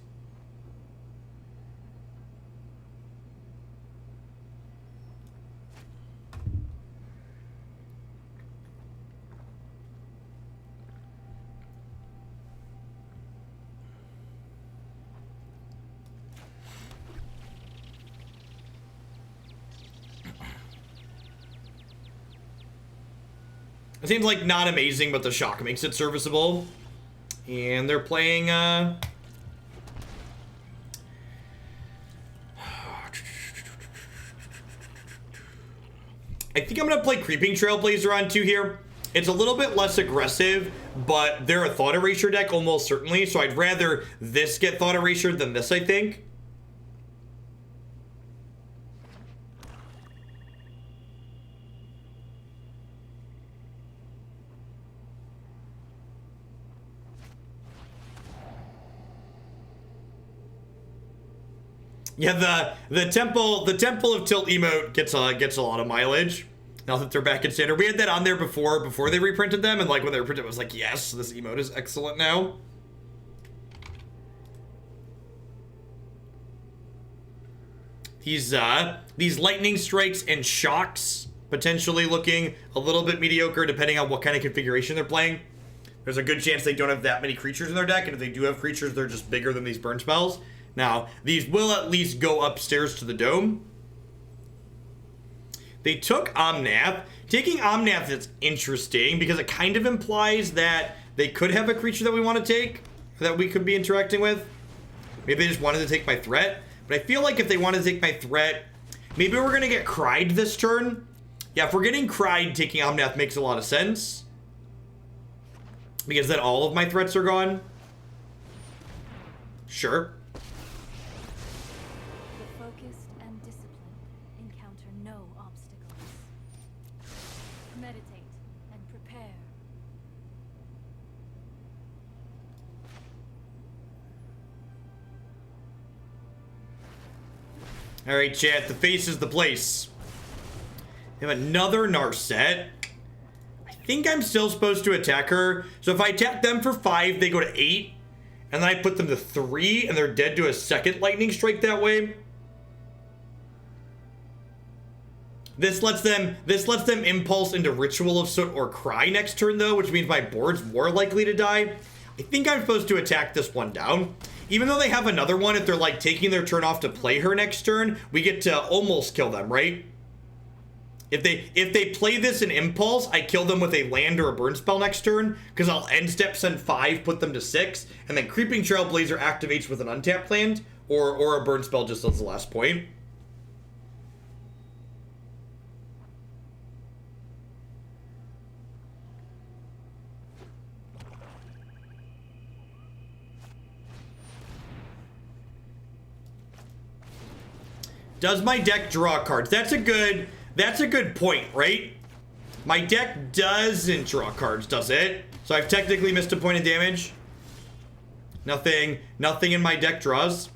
[SPEAKER 1] It seems like not amazing, but the Shock makes it serviceable. And they're playing, I think I'm going to play Creeping Trailblazer on 2 here. It's a little bit less aggressive, but they're a Thought Erasure deck almost certainly, so I'd rather this get Thought Erasure than this, I think. Yeah, the temple of Tilt emote gets a lot of mileage. Now that they're back in standard, we had that on there before they reprinted them, and like when they reprinted, it was like, yes, this emote is excellent now. These lightning strikes and shocks potentially looking a little bit mediocre depending on what kind of configuration they're playing. There's a good chance they don't have that many creatures in their deck, and if they do have creatures, they're just bigger than these burn spells. Now, these will at least go upstairs to the dome. They took Omnath. Taking Omnath is interesting because it kind of implies that they could have a creature that we want to take, that we could be interacting with. Maybe they just wanted to take my threat. But I feel like if they want to take my threat, maybe we're going to get cried this turn. Yeah, if we're getting cried, taking Omnath makes a lot of sense. Because then all of my threats are gone. Sure.
[SPEAKER 2] The focused and disciplined encounter no obstacles. Meditate and prepare.
[SPEAKER 1] Alright, chat, the face is the place. We have another Narset. I think I'm still supposed to attack her. So if I attack them for 5, they go to 8. And then I put them to 3, and they're dead to a second lightning strike that way. This lets them impulse into Ritual of Soot or Cry next turn, though, which means my board's more likely to die. I think I'm supposed to attack this one down. Even though they have another one, if they're like taking their turn off to play her next turn, we get to almost kill them, right? If they play this in Impulse, I kill them with a land or a burn spell next turn, because I'll end step send 5, put them to 6, and then Creeping Trailblazer activates with an untapped land, or a burn spell just as the last point. Does my deck draw cards? That's a good point, right? My deck doesn't draw cards, does it? So I've technically missed a point of damage. Nothing in my deck draws.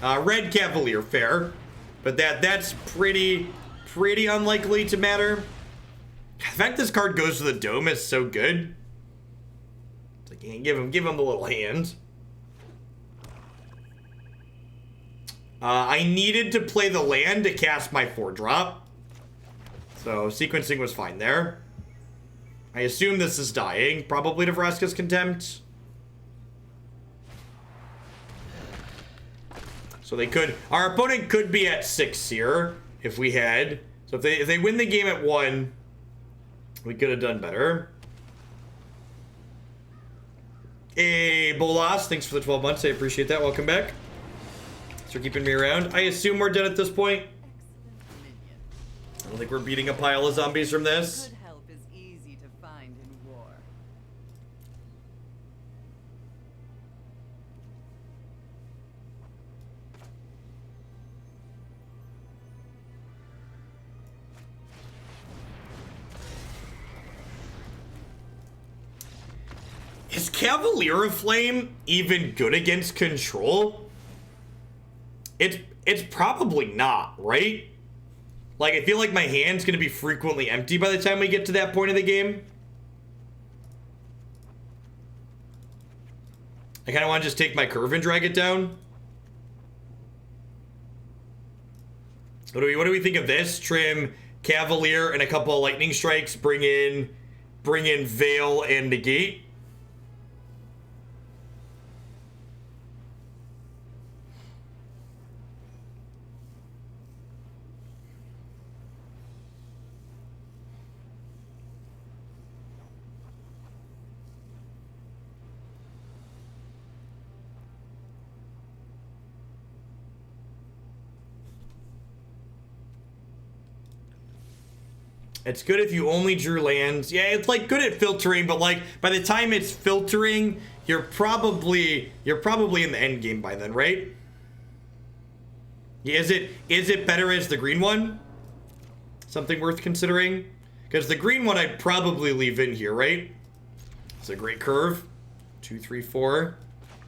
[SPEAKER 1] Red Cavalier, fair. But that's pretty unlikely to matter. The fact this card goes to the dome is so good. It's like, give him the little hand. I needed to play the land to cast my 4-drop. So sequencing was fine there. I assume this is dying. Probably to Vraska's Contempt. So they could... Our opponent could be at 6 here, if we had. So if they win the game at 1, we could have done better. Hey, Bolas, thanks for the 12 months. I appreciate that. Welcome back. For keeping me around. I assume we're dead at this point. I don't think we're beating a pile of zombies from this.
[SPEAKER 3] Good help is easy to find in war.
[SPEAKER 1] Is Cavalier of Flame even good against control? It's probably not, right? Like, I feel like my hand's gonna be frequently empty by the time we get to that point of the game. I kind of want to just take my curve and drag it down. What do we think of this? Trim Cavalier and a couple of lightning strikes. Bring in Veil and Negate. It's good if you only drew lands. Yeah, it's like good at filtering, but like by the time it's filtering, you're probably in the end game by then, right? Yeah, is it better as the green one? Something worth considering? Because the green one I'd probably leave in here, right? It's a great curve. 2, 3, 4.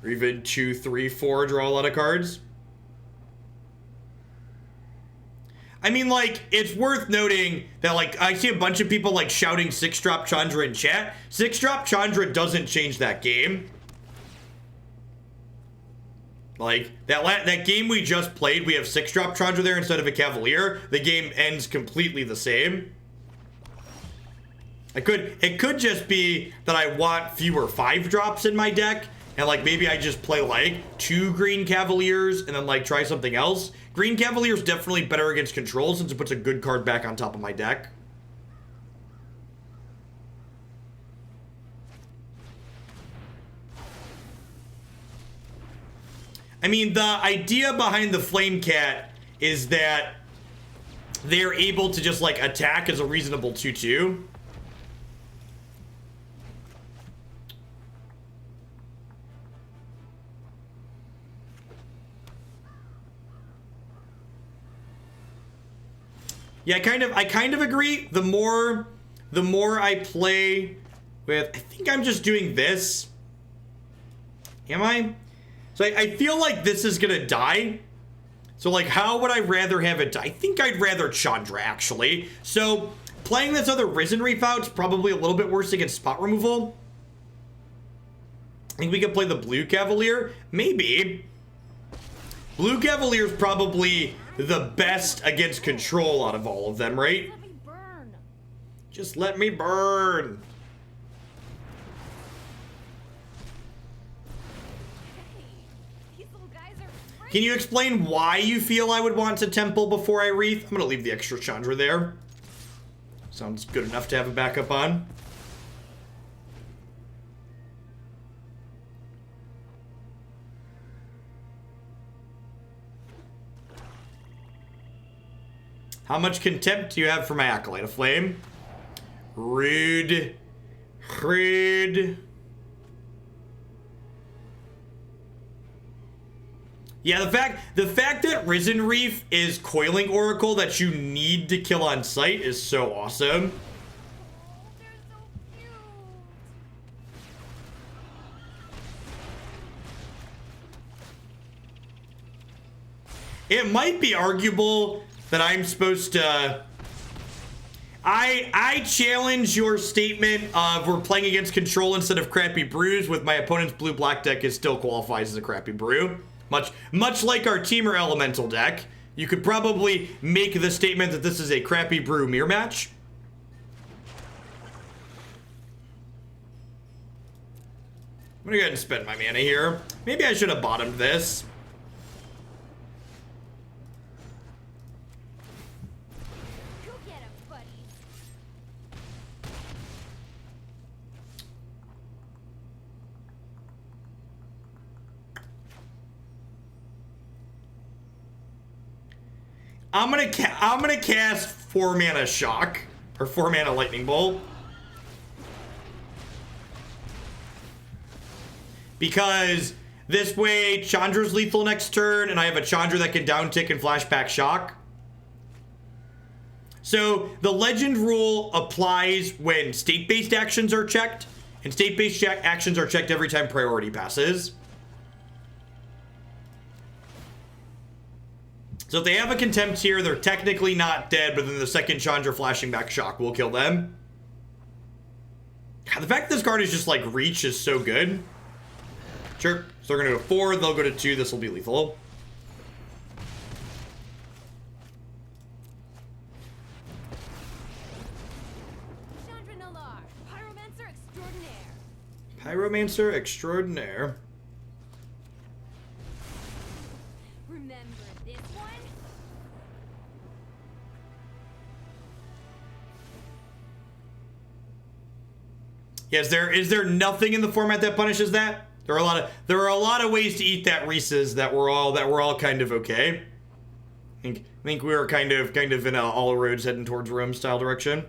[SPEAKER 1] Or even 2, 3, 4, draw a lot of cards. I mean, like, it's worth noting that, like, I see a bunch of people, like, shouting 6-drop Chandra in chat. 6-drop Chandra doesn't change that game. Like, that game we just played, we have 6-drop Chandra there instead of a Cavalier. The game ends completely the same. It could just be that I want fewer 5-drops in my deck, and, like, maybe I just play, like, 2 green Cavaliers and then, like, try something else. Green Cavalier's definitely better against control since it puts a good card back on top of my deck. I mean, the idea behind the Flame Cat is that they're able to just, like, attack as a reasonable 2/2. Yeah, I kind of agree. The more I play with, I think I'm just doing this. Am I? So I feel like this is gonna die. So, like, how would I rather have it die? I think I'd rather Chandra, actually. So playing this other Risen Reef out's probably a little bit worse against spot removal. I think we could play the Blue Cavalier, maybe. Blue Cavalier's probably the best against control out of all of them, right?
[SPEAKER 2] Let me burn.
[SPEAKER 1] Just let me burn.
[SPEAKER 2] Hey, these little guys are
[SPEAKER 1] Can you explain why you feel I would want to Temple before I Wreath? I'm gonna leave the extra Chandra there. Sounds good enough to have a backup on. How much contempt do you have for my Acolyte of Flame? Rude. Rude. Yeah, the fact that Risen Reef is Coiling Oracle that you need to kill on sight is so awesome.
[SPEAKER 2] they're so cute.
[SPEAKER 1] It might be arguable that I'm supposed to... I challenge your statement of we're playing against control instead of crappy brews with my opponent's blue-black deck is still qualifies as a crappy brew. Much like our Temur Elemental deck, you could probably make the statement that this is a crappy brew mirror match. I'm gonna go ahead and spend my mana here. Maybe I should have bottomed this.
[SPEAKER 2] Go get 'em, buddies.
[SPEAKER 1] I'm gonna cast 4 mana Shock or 4 mana Lightning Bolt because this way Chandra's lethal next turn, and I have a Chandra that can downtick and flashback Shock. So the legend rule applies when state-based actions are checked, and state-based actions are checked every time priority passes. So if they have a contempt here, they're technically not dead, but then the second Chandra flashing back Shock will kill them. God, the fact this card is just like reach is so good. Sure, so they're gonna go 4, they'll go to 2, this will be lethal.
[SPEAKER 2] Chandra Nalar, Pyromancer Extraordinaire.
[SPEAKER 1] Pyromancer Extraordinaire.
[SPEAKER 2] Remember this one?
[SPEAKER 1] Yeah, is there nothing in the format that punishes that? There are a lot of ways to eat that Reese's that were all kind of okay. I think we were kind of in a all roads heading towards Rome style direction.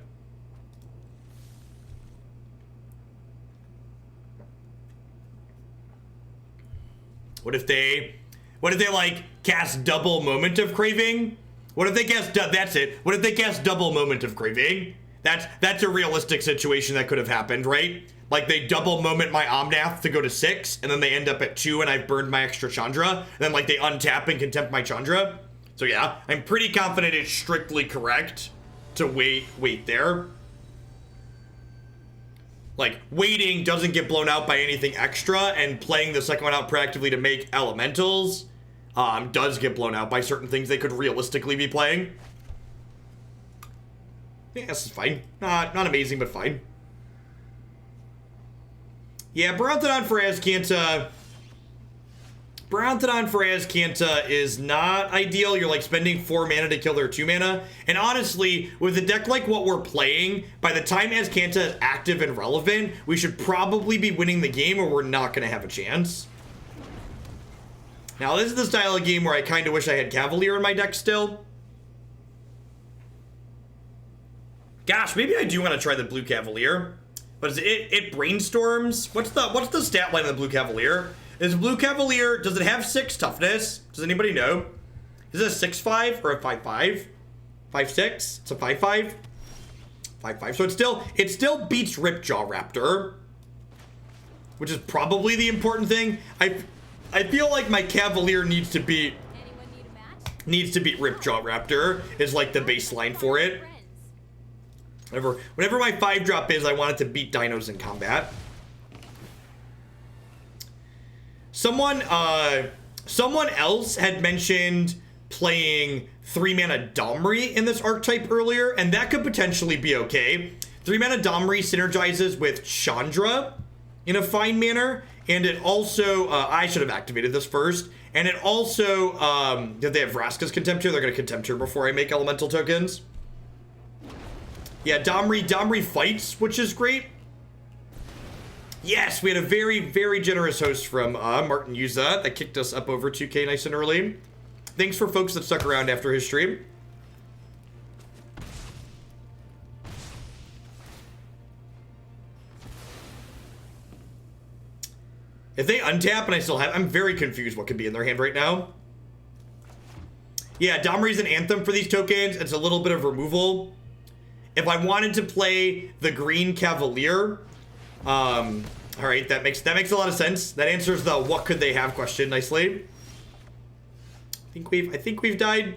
[SPEAKER 1] What if they like cast double Moment of Craving? What if they cast that's it. What if they cast double Moment of Craving? That's a realistic situation that could have happened, right? Like they double moment my Omnath to go to 6, and then they end up at 2 and I've burned my extra Chandra, and then like they untap and contempt my Chandra. So yeah, I'm pretty confident it's strictly correct to wait there. Like, waiting doesn't get blown out by anything extra, and playing the second one out proactively to make elementals does get blown out by certain things they could realistically be playing. Yeah, this is fine. Not amazing, but fine. Yeah, Brontodon for Azcanta. Brontodon for Azcanta is not ideal. You're like spending 4 mana to kill their 2 mana. And honestly, with a deck like what we're playing, by the time Azcanta is active and relevant, we should probably be winning the game or we're not going to have a chance. Now, this is the style of game where I kind of wish I had Cavalier in my deck still. Gosh, maybe I do want to try the blue Cavalier. But is it brainstorms? What's the stat line of the blue Cavalier? Is Blue Cavalier, does it have 6 toughness? Does anybody know? Is it a 6-5 or a 5-5? 5-6? It's a 5-5? 5-5. So it still beats Ripjaw Raptor, which is probably the important thing. I feel like my Cavalier needs to beat Ripjaw Raptor is like the baseline for it. Whenever my 5-drop is, I want it to beat dinos in combat. Someone else had mentioned playing 3-mana Domri in this archetype earlier, and that could potentially be okay. 3-mana Domri synergizes with Chandra in a fine manner, and it also, I should have activated this first, and it also, did they have Vraska's Contempt here? They're going to Contempt here before I make elemental tokens. Yeah, Domri fights, which is great. Yes, we had a very, very generous host from Martin Yuza that kicked us up over 2K nice and early. Thanks for folks that stuck around after his stream. If they untap and I still have, I'm very confused what could be in their hand right now. Yeah, Domri's an Anthem for these tokens. It's a little bit of removal. If I wanted to play the green Cavalier, all right, that makes a lot of sense. That answers the what could they have question nicely. I think we've died.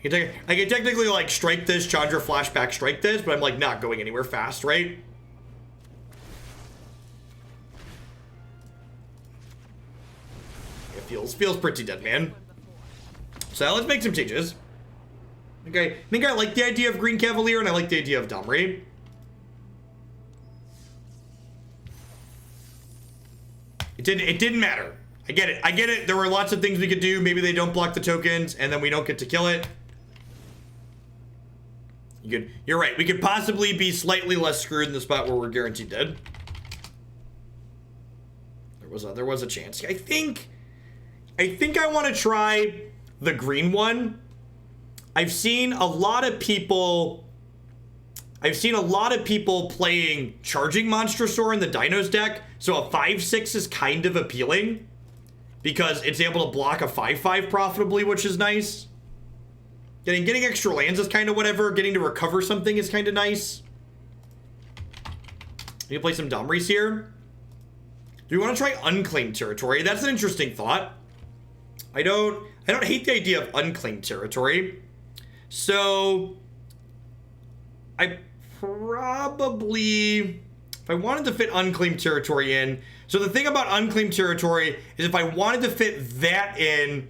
[SPEAKER 1] I can technically like strike this, Chandra flashback, strike this, but I'm like not going anywhere fast, right? It feels pretty dead, man. So let's make some changes. Okay, I think I like the idea of Green Cavalier, and I like the idea of Domri. It didn't matter. I get it. There were lots of things we could do. Maybe they don't block the tokens, and then we don't get to kill it. You're right. We could possibly be slightly less screwed in the spot where we're guaranteed dead. There was a chance. I think I want to try the green one. I've seen a lot of people playing Charging Monstrosaur in the Dinos deck, so a 5-6 is kind of appealing because it's able to block a 5-5 profitably, which is nice. Getting extra lands is kind of whatever. Getting to recover something is kind of nice. You can play some Domris here. Do we want to try Unclaimed Territory? That's an interesting thought. I don't hate the idea of Unclaimed Territory. So I probably, if I wanted to fit Unclaimed Territory in, so the thing about Unclaimed Territory is if I wanted to fit that in,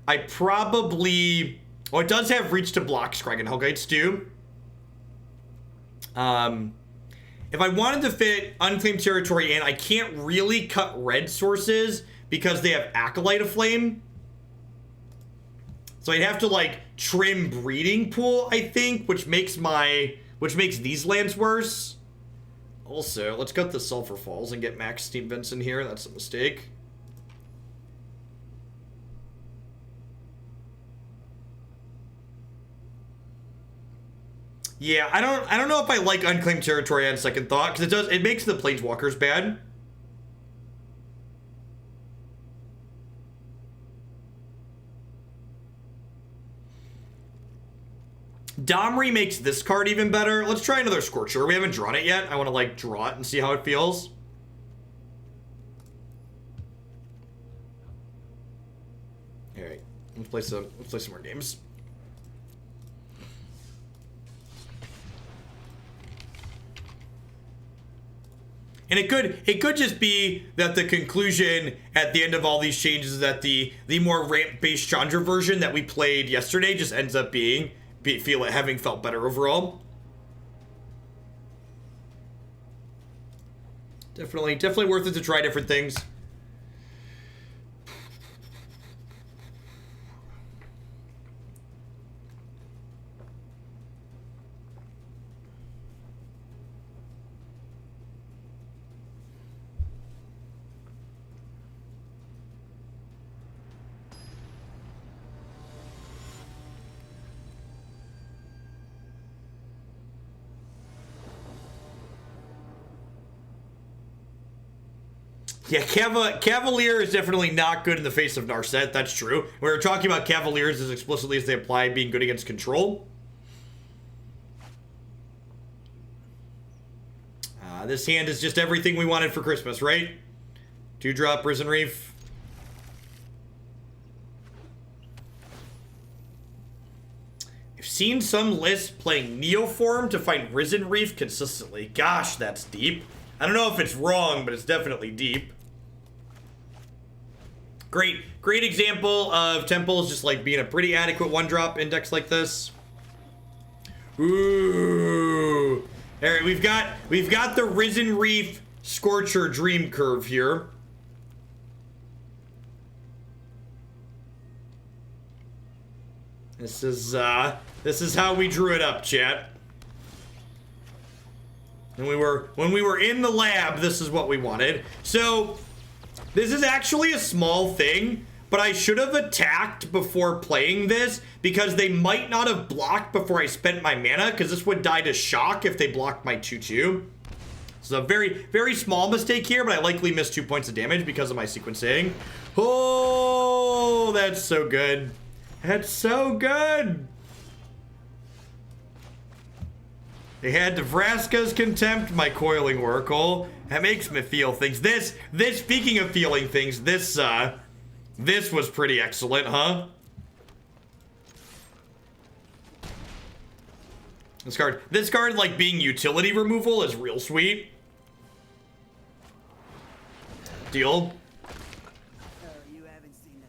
[SPEAKER 1] I probably, well, it does have reach to block Scrag and Hellgates too. If I wanted to fit Unclaimed Territory in, I can't really cut red sources because they have Acolyte of Flame. So I'd have to like trim Breeding Pool, I think, which makes these lands worse. Also, let's go to the Sulfur Falls and get max Steam Vents in here. That's a mistake. Yeah, I don't know if I like Unclaimed Territory on second thought, because it makes the Planeswalkers bad. Domri makes this card even better. Let's try another Scorcher. We haven't drawn it yet. I want to like draw it and see how it feels. All right, let's play some more games. And it could just be that the conclusion at the end of all these changes is that the more ramp-based Chandra version that we played yesterday just ends up having felt better overall. Definitely worth it to try different things. Yeah, Cavalier is definitely not good in the face of Narset. That's true. We were talking about Cavaliers as explicitly as they apply being good against control. This hand is just everything we wanted for Christmas, right? 2-drop Risen Reef. I've seen some lists playing Neoform to fight Risen Reef consistently. Gosh, that's deep. I don't know if it's wrong, but it's definitely deep. Great example of Temples just like being a pretty adequate 1-drop index like this. Ooh. All right, we've got the Risen Reef Scorcher Dream Curve here. This is how we drew it up, chat. And when we were in the lab, this is what we wanted. So this is actually a small thing, but I should have attacked before playing this because they might not have blocked before I spent my mana, because this would die to shock if they blocked my 2/2. So a very, very small mistake here, but I likely missed 2 points of damage because of my sequencing. Oh, that's so good. That's so good. They had Vraska's Contempt, my Coiling Oracle. That makes me feel things. This, speaking of feeling things, this was pretty excellent, huh? This card, like, being utility removal is real sweet. Deal.
[SPEAKER 3] You haven't seen the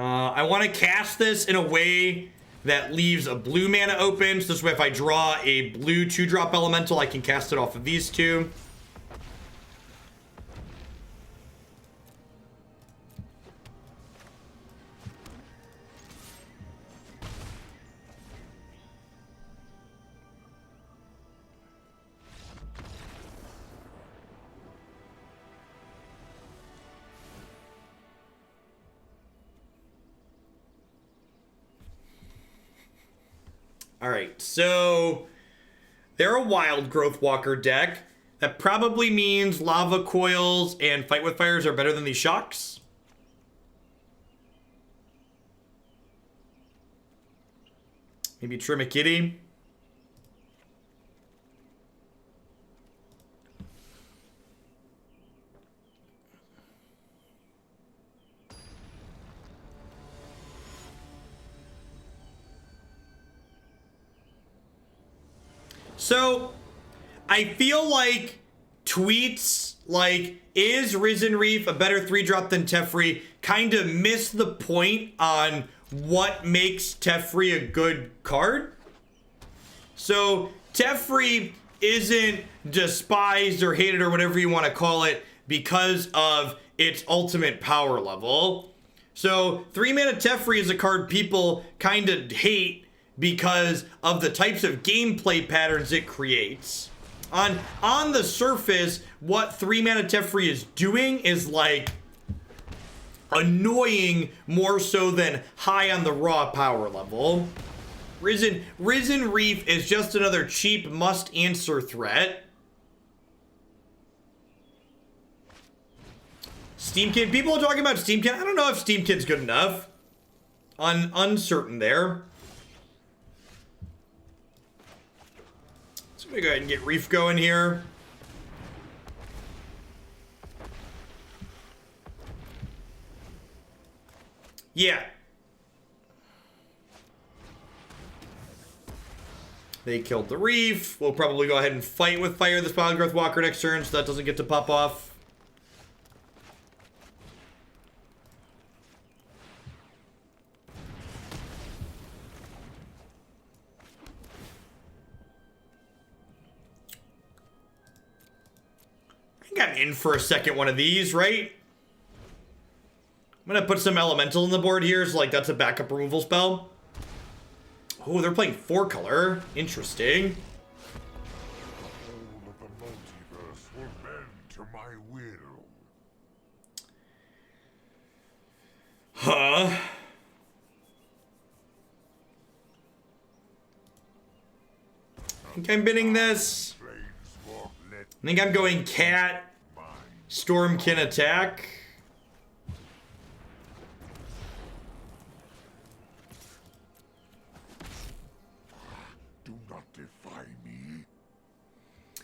[SPEAKER 3] last.
[SPEAKER 1] I want to cast this in a way that leaves a blue mana open. So this way, if I draw a blue 2-drop elemental, I can cast it off of these two. All right, so they're a Wild Growth Walker deck. That probably means Lava Coils and Fight with Fires are better than these shocks. Maybe Trimikitty. So, I feel like tweets like, is Risen Reef a better 3-drop than Teferi, kind of miss the point on what makes Teferi a good card. So, Teferi isn't despised or hated or whatever you want to call it because of its ultimate power level. So, 3-mana Teferi is a card people kind of hate because of the types of gameplay patterns it creates. On the surface, what 3-mana Teferi is doing is like annoying more so than high on the raw power level. Risen Reef is just another cheap must-answer threat. Steamkin, people are talking about Steamkin. I don't know if Steamkin's good enough. Uncertain there. So let me go ahead and get Reef going here. Yeah. They killed the Reef. We'll probably go ahead and fight with Fire this Wild Growth Walker next turn so that doesn't get to pop off. I think I'm in for a second one of these, right? I'm gonna put some Elemental on the board here, so like that's a backup removal spell. Oh, they're playing 4-color. Interesting.
[SPEAKER 4] The whole of the multiverse will bend to my will.
[SPEAKER 1] Huh? I think I'm bidding this. I think I'm going Cat. Stormkin attack.
[SPEAKER 4] Do not defy me.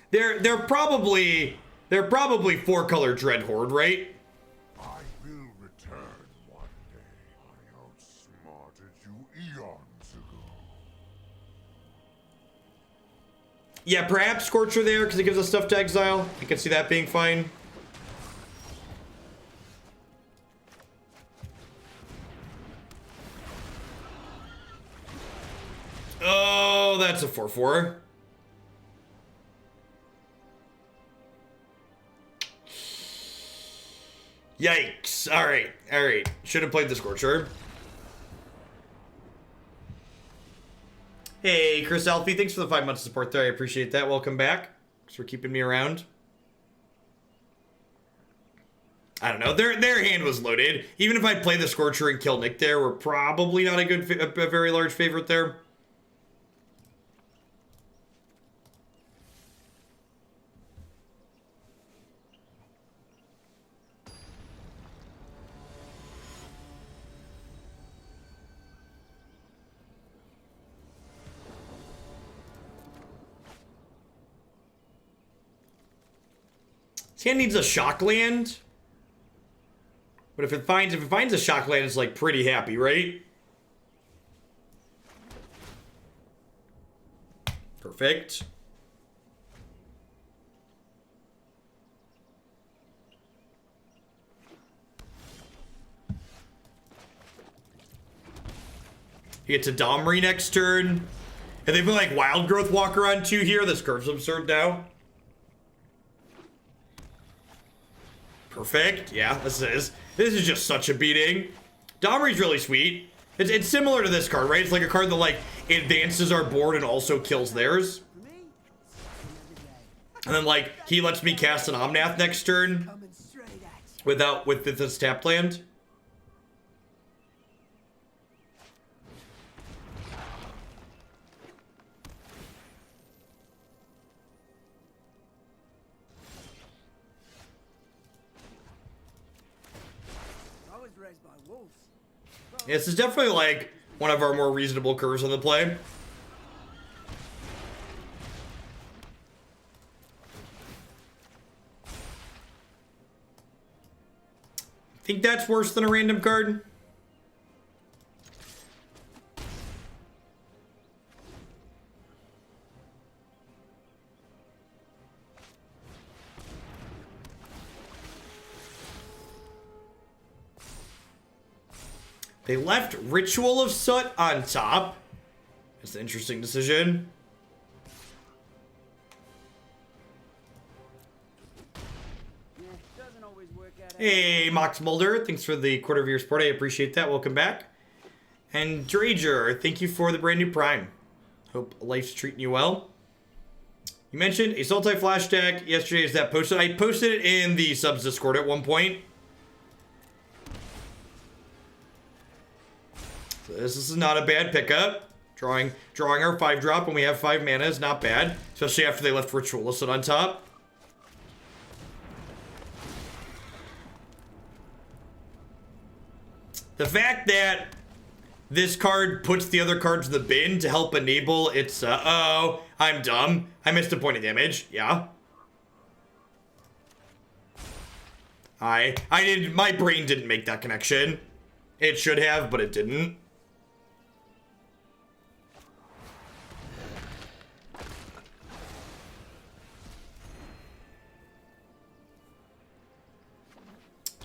[SPEAKER 1] They're probably 4-color Dread Horde, right?
[SPEAKER 4] I will return one day. I outsmarted you eons ago.
[SPEAKER 1] Yeah, perhaps Scorcher there because it gives us stuff to exile. I can see that being fine. Oh, that's a 4/4. Yikes. All right. Should have played the Scorcher. Hey, Chris Alfie, thanks for the 5 months of support there. I appreciate that. Welcome back. Thanks for keeping me around. I don't know. Their hand was loaded. Even if I play the Scorcher and kill Nick there, we're probably not a very large favorite there. This hand needs a shock land. But if it finds a shock land, it's like pretty happy, right? Perfect. You get to Domri next turn. And they put like Wild Growth Walker on 2 here. This curve's absurd now. Perfect. Yeah, this is just such a beating. Domri's really sweet. It's similar to this card, right? It's like a card that like advances our board and also kills theirs. And then like he lets me cast an Omnath next turn with this tapped land. Yeah, this is definitely like one of our more reasonable curves on the play. I think that's worse than a random card. They left Ritual of Soot on top. It's an interesting decision. Hey, Mox Mulder, thanks for the quarter of your support. I appreciate that. Welcome back. And Drager, thank you for the brand new Prime. Hope life's treating you well. You mentioned a Sultai Flash deck yesterday. Is that posted? I posted it in the subs Discord at one point. So this is not a bad pickup. Drawing our 5-drop when we have 5 mana is not bad, especially after they left Ritual listed on top. The fact that this card puts the other cards in the bin to help enable its, oh, I'm dumb. I missed a point of damage. Yeah. My brain didn't make that connection. It should have, but it didn't.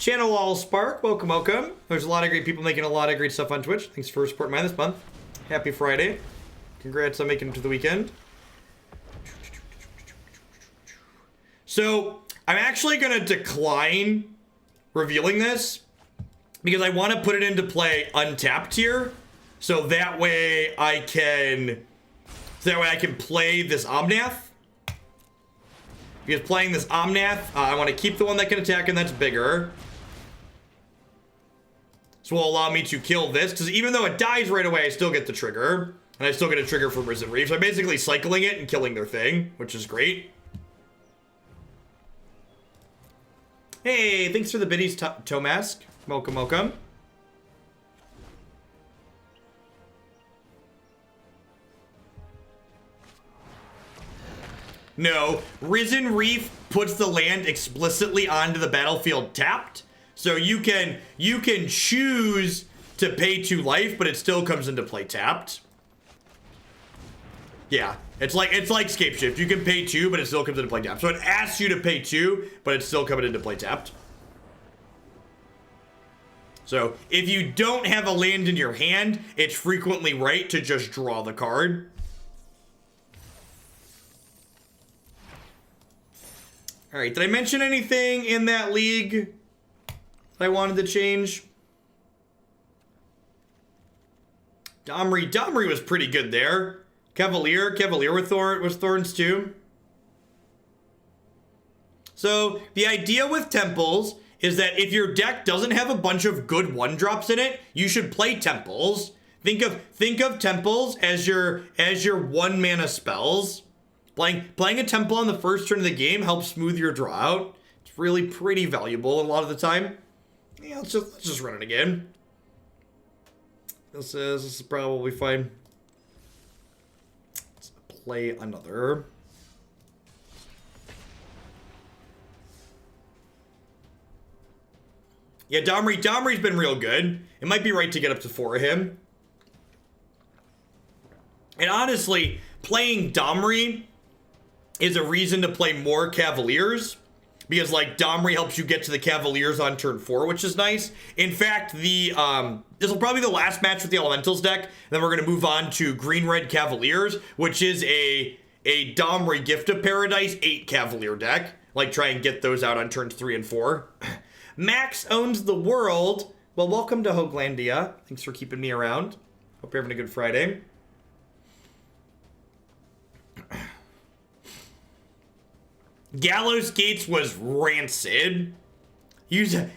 [SPEAKER 1] Channel All Spark, welcome, welcome. There's a lot of great people making a lot of great stuff on Twitch. Thanks for supporting mine this month. Happy Friday. Congrats on making it to the weekend. So, I'm actually going to decline revealing this because I want to put it into play untapped here. So that way I can play this Omnath. Because playing this Omnath, I want to keep the one that can attack and that's bigger. So will allow me to kill this, because even though it dies right away, I still get the trigger. And I still get a trigger from Risen Reef. So I'm basically cycling it and killing their thing, which is great. Hey, thanks for the biddies, Toe Mask. Welcome, welcome. No, Risen Reef puts the land explicitly onto the battlefield tapped. So you can choose to pay 2 life, but it still comes into play tapped. Yeah, it's like Scapeshift. You can pay 2, but it still comes into play tapped. So it asks you to pay 2, but it's still coming into play tapped. So if you don't have a land in your hand, it's frequently right to just draw the card. All right, did I mention anything in that league that I wanted to change? Domri was pretty good there. Cavalier with Thorns too. So the idea with Temples is that if your deck doesn't have a bunch of good 1-drops in it, you should play Temples. Think of Temples as your 1-mana spells. Playing a Temple on the first turn of the game helps smooth your draw out. It's really pretty valuable a lot of the time. Yeah, let's just run it again. This is probably fine. Let's play another. Yeah, Domri's been real good. It might be right to get up to 4 of him. And honestly, playing Domri is a reason to play more Cavaliers, because like Domri helps you get to the Cavaliers on turn 4, which is nice. In fact, this will probably be the last match with the Elementals deck. Then we're gonna move on to Green-Red Cavaliers, which is a Domri Gift of Paradise 8 Cavalier deck. Like try and get those out on turns 3 and 4. Max owns the world. Well, welcome to Hoaglandia. Thanks for keeping me around. Hope you're having a good Friday. Gallows Gates was rancid. Yuza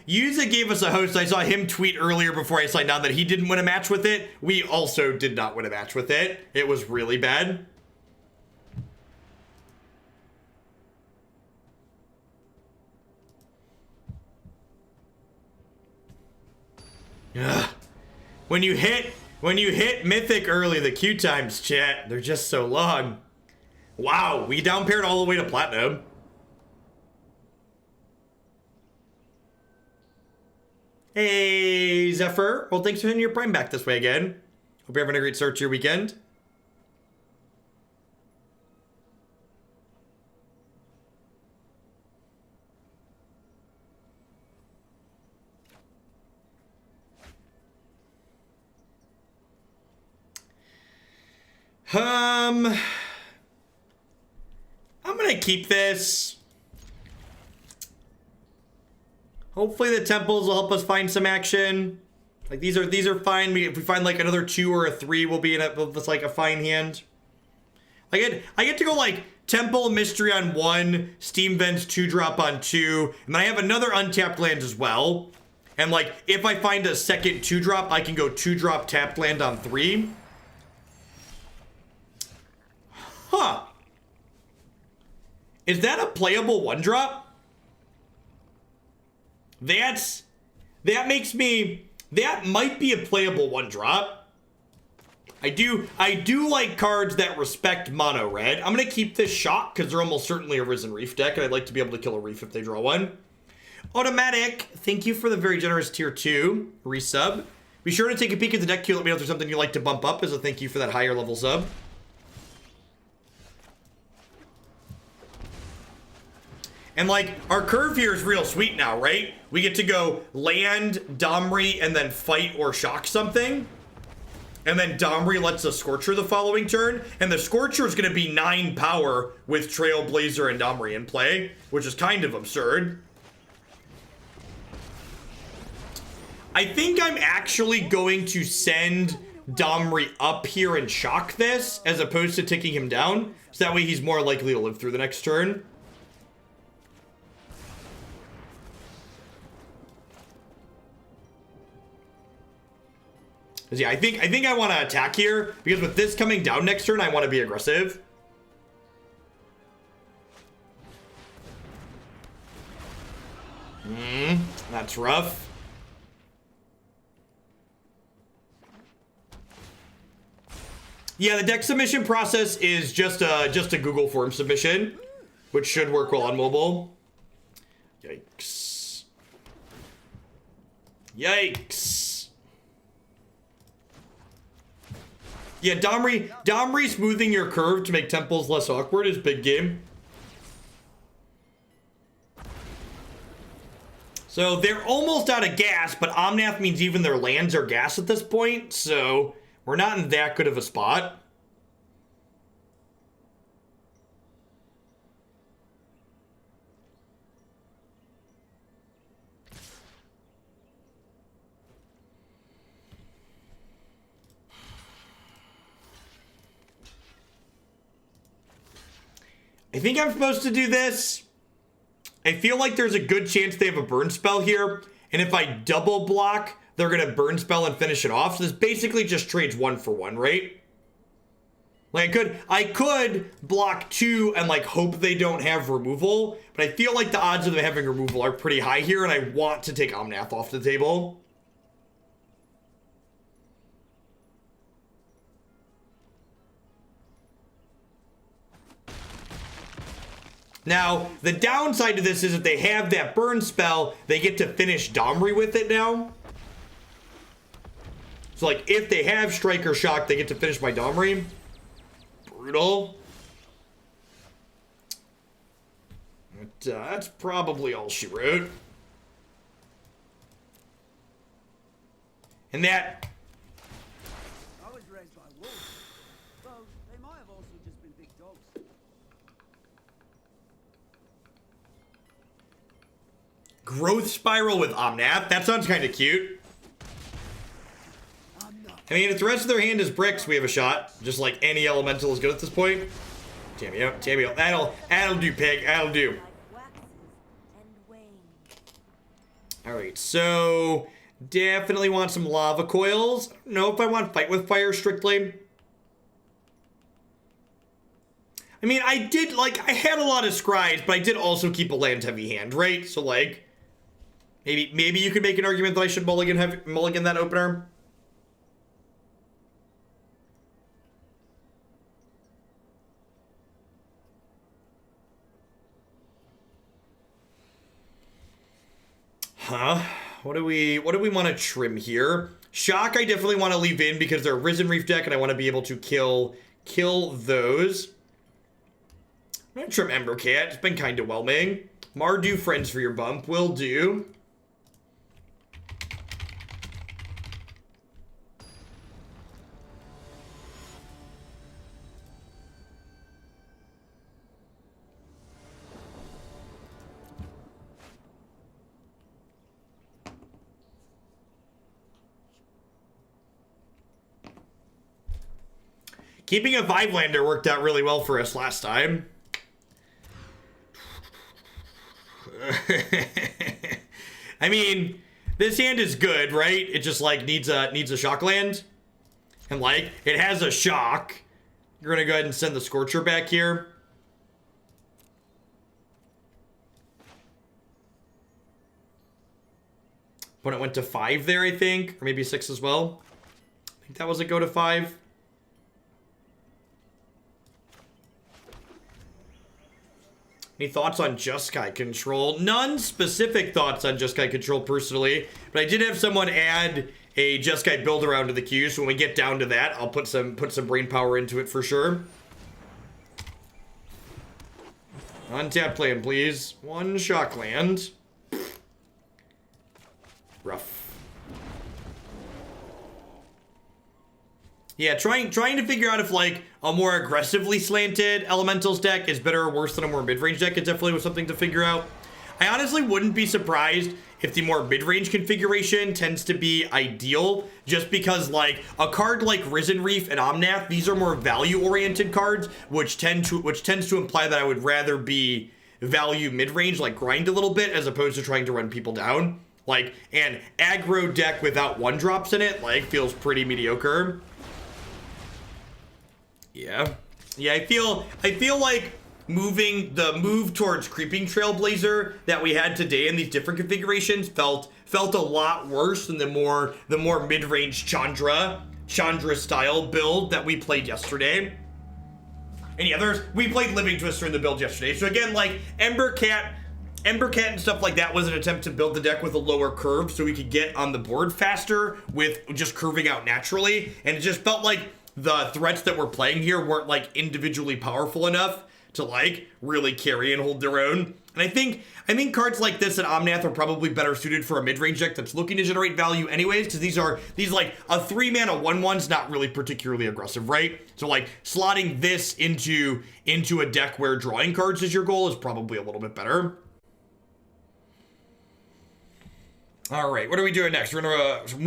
[SPEAKER 1] gave us a host. I saw him tweet earlier before I signed on that he didn't win a match with it. We also did not win a match with it. It was really bad. Ugh. When you hit Mythic early, the queue times, chat, they're just so long. Wow, we down paired all the way to Platinum. Hey, Zephyr. Well, thanks for hitting your Prime back this way again. Hope you're having a great start to your weekend. I'm gonna keep this. Hopefully the temples will help us find some action. Like these are fine. If we find like another 2 or a 3, we'll be in that's like a fine hand. I get to go like Temple Mystery on 1, Steam Vents 2-drop on 2, and then I have another untapped land as well. And like if I find a second 2-drop, I can go 2-drop tapped land on 3. Huh. Is that a playable 1-drop? That might be a playable 1-drop. I do like cards that respect mono red. I'm gonna keep this Shock because they're almost certainly a Risen Reef deck, and I'd like to be able to kill a Reef if they draw one. Automatic, thank you for the very generous tier 2 resub. Be sure to take a peek at the deck queue. Let me know if there's something you'd like to bump up as a thank you for that higher level sub. And like, our curve here is real sweet now, right? We get to go land, Domri, and then fight or shock something. And then Domri lets us Scorcher the following turn. And the Scorcher is going to be 9 power with Trailblazer and Domri in play, which is kind of absurd. I think I'm actually going to send Domri up here and shock this, as opposed to taking him down. So that way he's more likely to live through the next turn. Yeah, I think I want to attack here, because with this coming down next turn, I want to be aggressive. That's rough. Yeah, the deck submission process is just a Google form submission, which should work well on mobile. Yikes. Yikes. Yeah, Domri smoothing your curve to make temples less awkward is big game. So they're almost out of gas, but Omnath means even their lands are gas at this point, so we're not in that good of a spot. I think I'm supposed to do this. I feel like there's a good chance they have a burn spell here. And if I double block, they're going to burn spell and finish it off. So this basically just trades 1 for 1, right? Like I could block 2 and like hope they don't have removal. But I feel like the odds of them having removal are pretty high here. And I want to take Omnath off the table. Now, the downside to this is if they have that burn spell, they get to finish Domri with it now. So, like, if they have Strike or Shock, they get to finish my Domri. Brutal. But, that's probably all she wrote. And that...
[SPEAKER 3] I was raised by wolves, though they might have also just been big dogs.
[SPEAKER 1] Growth Spiral with Omnath. That sounds kind of cute. I mean, if the rest of their hand is bricks, we have a shot. Just like any elemental is good at this point. Tamio. That'll do, pig. That'll do. Alright, so... definitely want some Lava Coils. I don't know if I want Fight with Fire strictly. I mean, I had a lot of Scries, but I did also keep a land-heavy hand, right? So, like... Maybe you could make an argument that I should mulligan that opener. Huh? What do we want to trim here? Shock I definitely want to leave in because they're a Risen Reef deck and I want to be able to kill those. I'm gonna trim Embercat. It's been kind of whelming. Mardu, friends for your bump. Will do. Keeping a 5-lander worked out really well for us last time. I mean, this hand is good, right? It just like needs a shock land. And like, it has a shock. You're gonna go ahead and send the Scorcher back here. Opponent went to 5 there, I think. Or maybe 6 as well. I think that was a go to 5. Any thoughts on Jeskai control? None specific thoughts on Jeskai control personally, but I did have someone add a Jeskai build around to the queue, so when we get down to that, I'll put some brain power into it for sure. Untap land, please. One shock land. Rough. Yeah, trying to figure out if like a more aggressively slanted elementals deck is better or worse than a more mid-range deck is definitely something to figure out. I honestly wouldn't be surprised if the more mid-range configuration tends to be ideal, just because like a card like Risen Reef and Omnath, these are more value-oriented cards, which tends to imply that I would rather be value mid-range, like grind a little bit, as opposed to trying to run people down. Like an aggro deck without 1-drops in it, like, feels pretty mediocre. Yeah, I feel like the move towards Creeping Trailblazer that we had today in these different configurations felt a lot worse than the more mid-range Chandra style build that we played yesterday. Any others? We played Living Twister in the build yesterday. So again, like Embercat and stuff like that was an attempt to build the deck with a lower curve so we could get on the board faster with just curving out naturally. And it just felt like the threats that we're playing here weren't like individually powerful enough to like really carry and hold their own. And I think cards like this and Omnath are probably better suited for a mid-range deck that's looking to generate value anyways, because these like a 3-mana 1/1's not really particularly aggressive, right? So like slotting this into a deck where drawing cards is your goal is probably a little bit better. All right, what are we doing next? We're gonna move